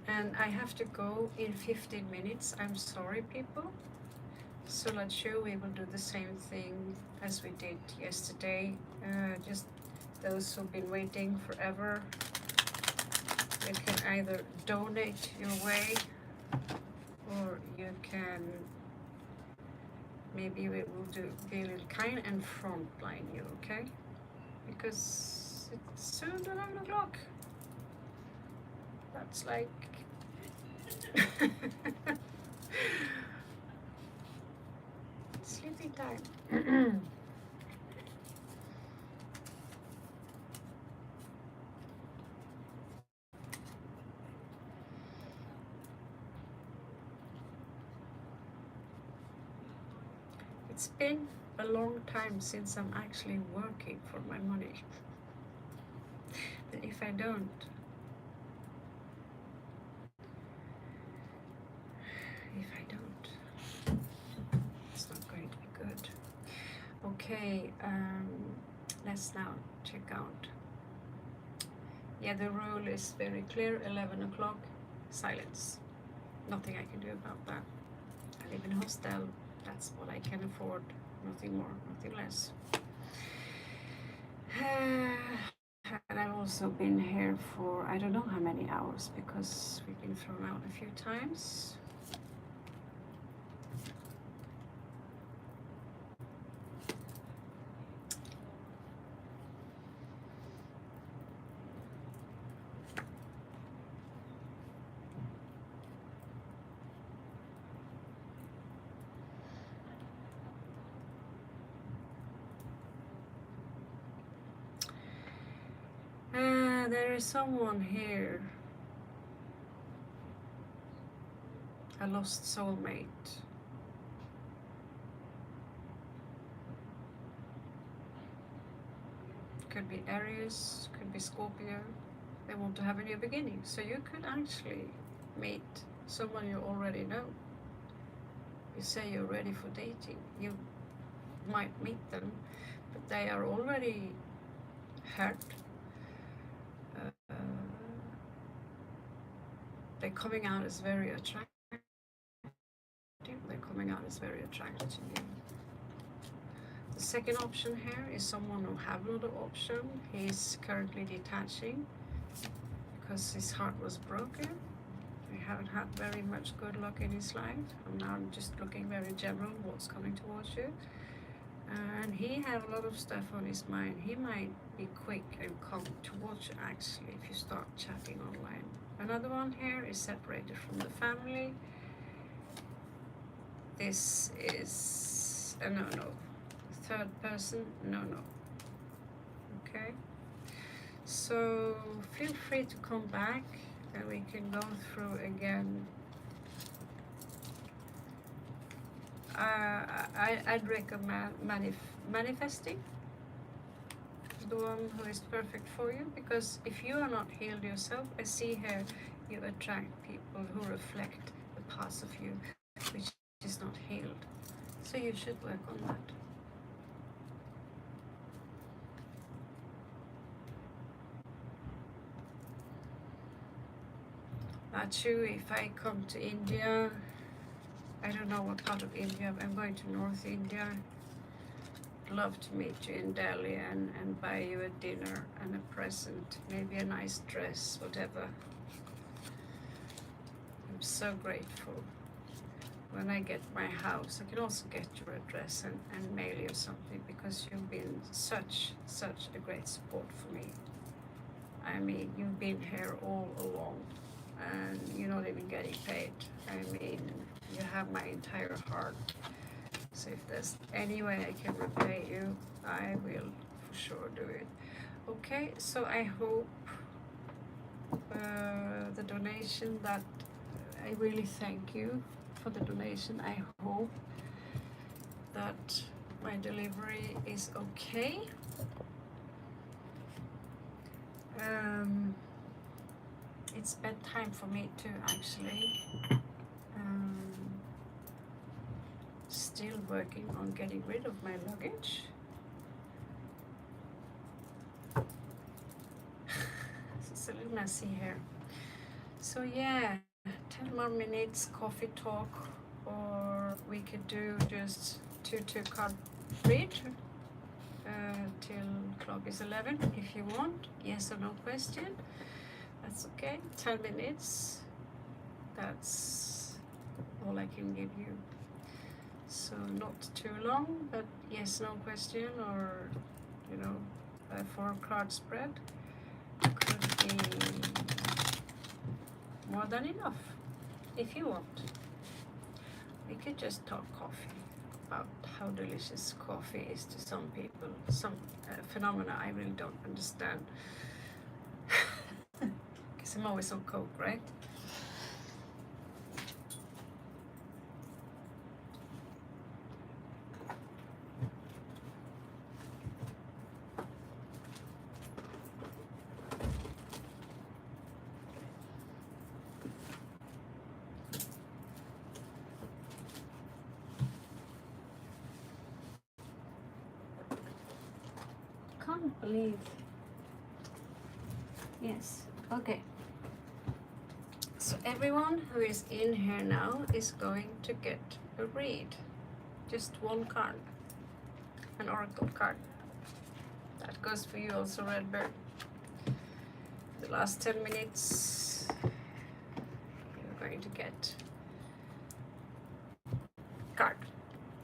Speaker 1: And I have to go in 15 minutes. I'm sorry, people. So let's show we will do the same thing as we did yesterday. Just those who've been waiting forever, you can either donate your way, or you can, maybe we will be a little kind and frontline you, okay? Because it's soon 11 o'clock. That's like sleeping time. It's been a long time since I'm actually working for my money. But if I don't, it's not going to be good. Okay, let's now check out. Yeah, the rule is very clear, 11 o'clock, silence. Nothing I can do about that. I live in a hostel, that's what I can afford, nothing more, nothing less. And I've also been here for I don't know how many hours, because we've been thrown out a few times. There is someone here, a lost soulmate. Could be Aries, could be Scorpio. They want to have a new beginning. So you could actually meet someone you already know. You say you're ready for dating. You might meet them, but they are already hurt. they're coming out as very attractive. They're coming out as very attractive to you. The second option here is someone who have another option. He's currently detaching because his heart was broken. He haven't had very much good luck in his life. And now I'm just looking very general what's coming towards you. And he have a lot of stuff on his mind. He might be quick and come towards you actually if you start chatting online. Another one here is separated from the family. This is a no-no. Third person, no-no. Okay? So feel free to come back and we can go through again. I'd recommend manifesting the one who is perfect for you, because if you are not healed yourself, I see here you attract people who reflect the parts of you which is not healed. So you should work on that. Not you, if I come to India, I don't know what part of India, I'm going to North India. Love to meet you in Delhi and buy you a dinner and a present, maybe a nice dress, whatever. I'm so grateful. When I get my house, I can also get your address and mail you something, because you've been such a great support for me. I mean, you've been here all along and you're not even getting paid. I mean, you have my entire heart. So if there's any way I can repay you, I will for sure do it. Okay, so I hope the donation that, I really thank you for the donation. I hope that my delivery is okay. It's bedtime for me too, actually. Still working on getting rid of my luggage. It's a little messy here. So yeah, 10 more minutes coffee talk, or we could do just two card read till clock is 11 if you want. Yes or no question. That's okay. 10 minutes. That's all I can give you. So not too long, but yes, no question, or you know, a 4-card spread could be more than enough if you want. We could just talk coffee, about how delicious coffee is to some people, some phenomena I really don't understand. Because I'm always on coke, right? Can't believe. Yes, okay. So everyone who is in here now is going to get a read. Just one card, an oracle card. That goes for you also, Redbird. The last 10 minutes, you're going to get a card.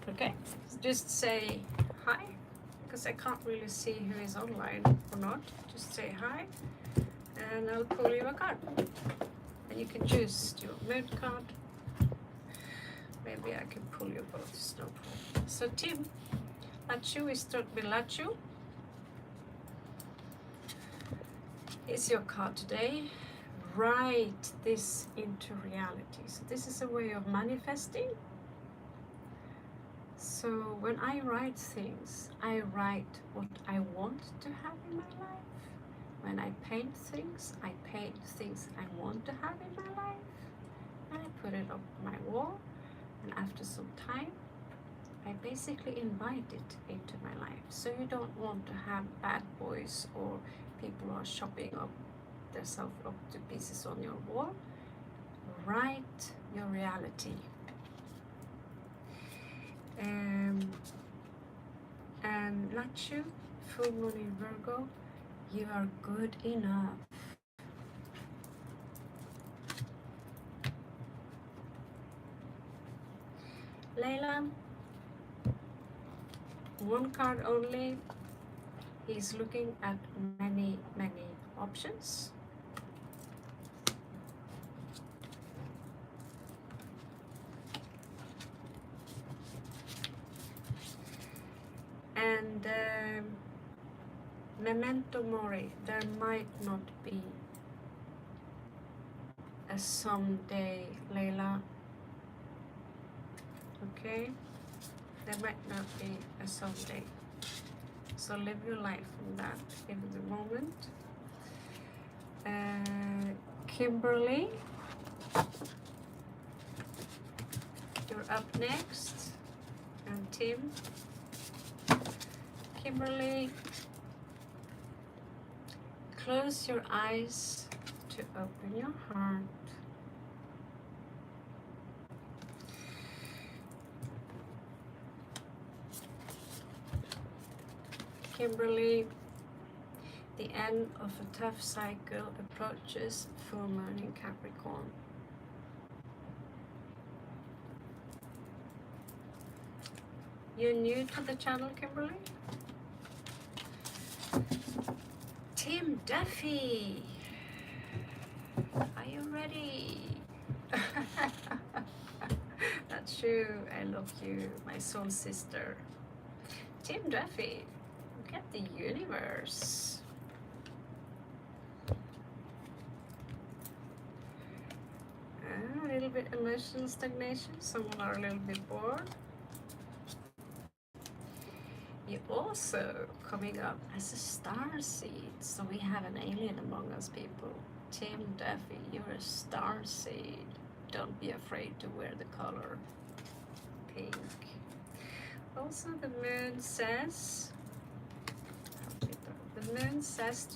Speaker 1: Okay? Just say hi, because I can't really see who is online or not. Just say hi, and I'll pull you a card. And you can choose your mood card. Maybe I can pull you both, it's no problem. So Tim, Lachu, we start with Lachu. Here's your card today. Write this into reality. So this is a way of manifesting. So when I write things, I write what I want to have in my life. When I paint things I want to have in my life. And I put it up on my wall. And after some time, I basically invite it into my life. So you don't want to have bad boys or people who are chopping up themselves up to pieces on your wall. write your reality. And not you, full moon in Virgo, you are good enough. Layla, one card only. He's looking at many options. And memento mori, there might not be a someday, Layla. Okay? There might not be a someday. So live your life in that, in the moment. Kimberly, you're up next. And Tim. Kimberly, close your eyes to open your heart. Kimberly, the end of a tough cycle approaches, full moon in Capricorn. You're new to the channel, Kimberly? Tim Duffy, are you ready? That's true, I love you, my soul sister. Tim Duffy, look at the universe. A little bit emotional stagnation, someone are a little bit bored. You're also coming up as a star seed, so we have an alien among us people. Tim Duffy, you're a star seed. Don't be afraid to wear the color pink. Also, the moon says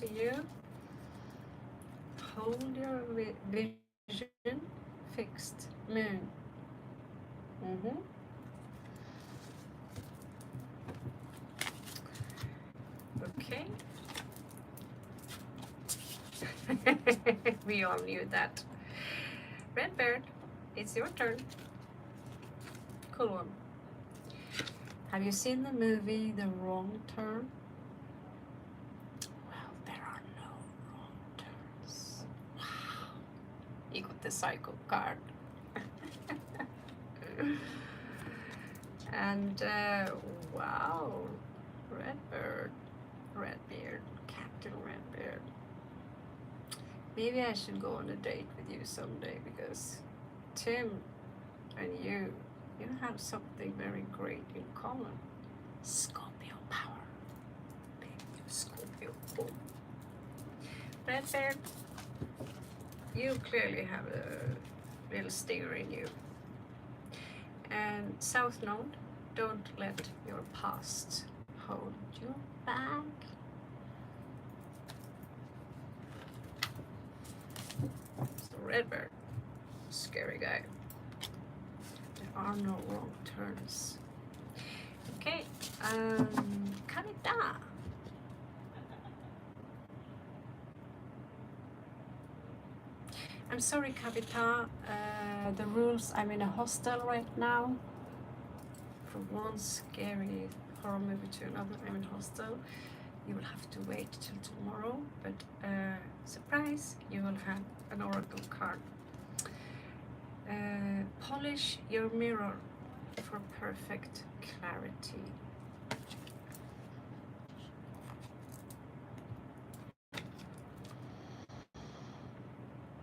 Speaker 1: to you, hold your vision fixed, moon. Okay. We all knew that. Redbird, it's your turn. Cool one. Have you seen the movie The Wrong Turn? Well, there are no wrong turns. Wow. You got the psycho card. And wow, Redbeard, Captain Redbeard. Maybe I should go on a date with you someday, because Tim and you have something very great in common. Scorpio power. Big Scorpio. Boom. Redbeard, you clearly have a little stinger in you. And South Node, don't let your past hold you back. So Redbird, scary guy. There are no wrong turns. Okay, Kavita. I'm sorry, Kavita. The rules, I'm in a hostel right now. From one scary horror movie to another, I'm in a hostel. You will have to wait till tomorrow, but surprise, you will have an oracle card. Polish your mirror for perfect clarity.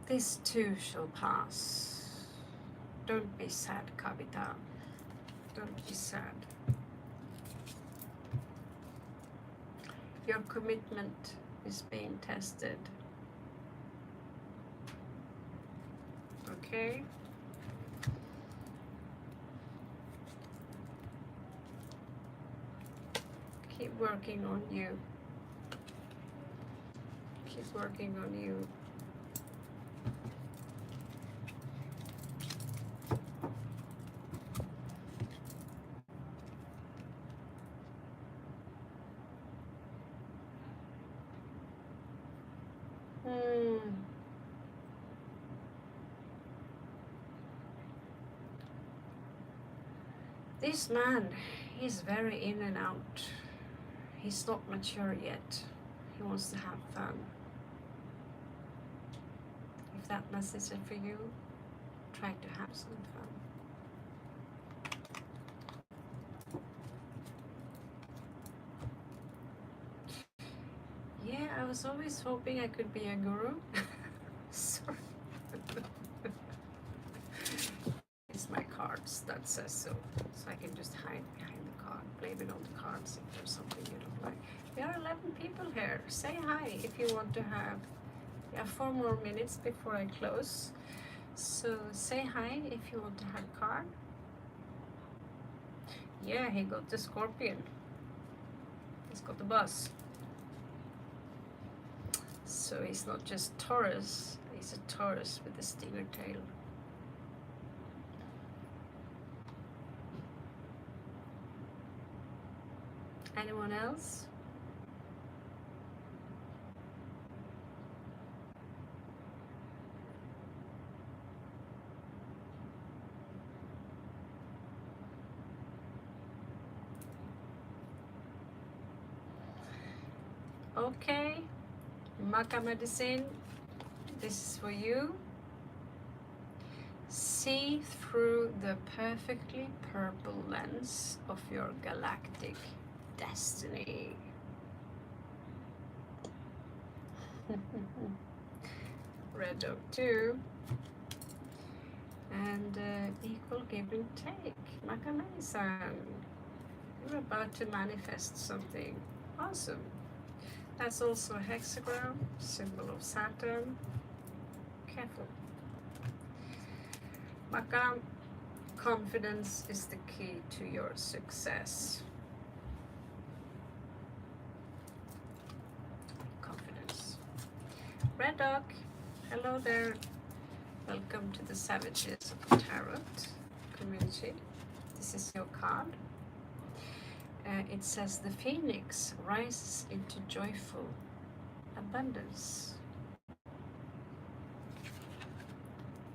Speaker 1: This too shall pass. Don't be sad, Kavita. Don't be sad. Your commitment is being tested. Okay? Keep working on you. Keep working on you. This man, he's very in and out. He's not mature yet. He wants to have fun. If that message is for you, try to have some fun. Yeah, I was always hoping I could be a guru. Sorry. It's my cards that says so. So I can just hide behind the card, blame it on the cards if there's something you don't like. There are 11 people here. Say hi if you want to have, 4 more minutes before I close. So say hi if you want to have a card. Yeah, he got the Scorpion. He's got the bus. So he's not just Taurus, he's a Taurus with a stinger tail. Anyone else? Okay, Maca medicine, this is for you. See through the perfectly purple lens of your galactic destiny. Red Dog 2. And equal give and take. Makamei-san, you're about to manifest something awesome. That's also a hexagram, symbol of Saturn. Careful. Maka, confidence is the key to your success. Confidence. Red Dog, hello there. Welcome to the Savages of the Tarot community. This is your card. It says the Phoenix rises into joyful abundance.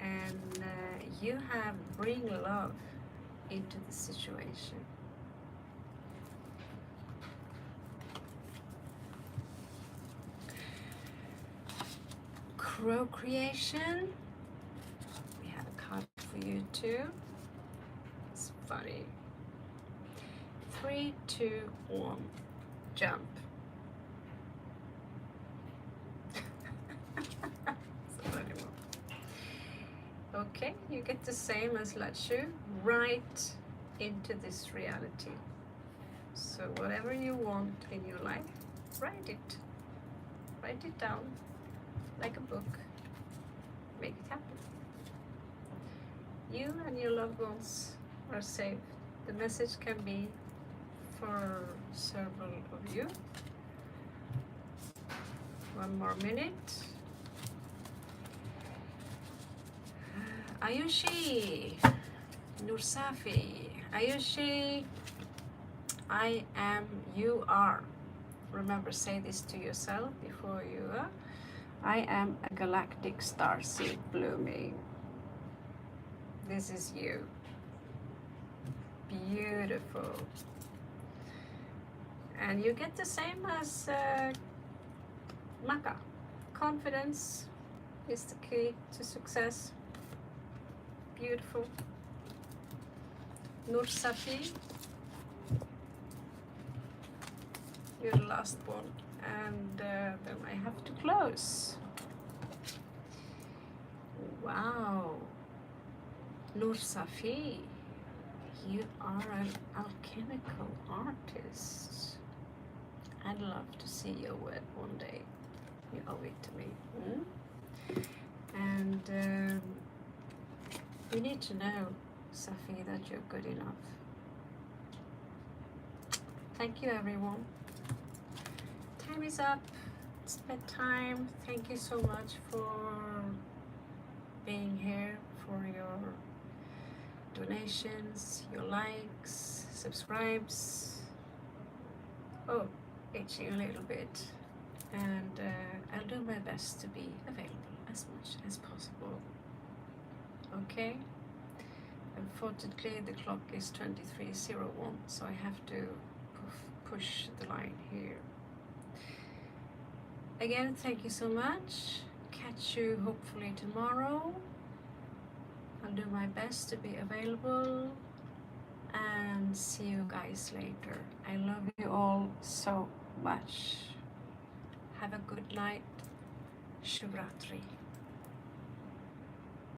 Speaker 1: And you have bring love into the situation. Procreation. We have a card for you too. It's funny. 3, 2, 1, jump. Okay, you get the same as Lachu, right into this reality. So whatever you want in your life, write it. Write it down like a book. Make it happen. You and your loved ones are safe. The message can be for several of you. 1 more minute. Ayushi, Nursafi, Ayushi, I am, you are. Remember, say this to yourself before you are. I am a galactic starseed blooming. This is you. Beautiful. And you get the same as Maka. Confidence is the key to success. Beautiful. Nur Safi, you're the last one, and then I have to close. Wow. Nur Safi, you are an alchemical artist. I'd love to see your work one day. You owe it to me. And you need to know, Safi, that you're good enough. Thank you, everyone. Time is up. It's bedtime. Thank you so much for being here, for your donations, your likes, subscribes. Oh, itching a little bit. And I'll do my best to be available as much as possible. Okay? Unfortunately, the clock is 23:01, so I have to push the line here. Again, thank you so much. Catch you hopefully tomorrow. I'll do my best to be available, and see you guys later. I love you all so much. Have a good night. Shivratri.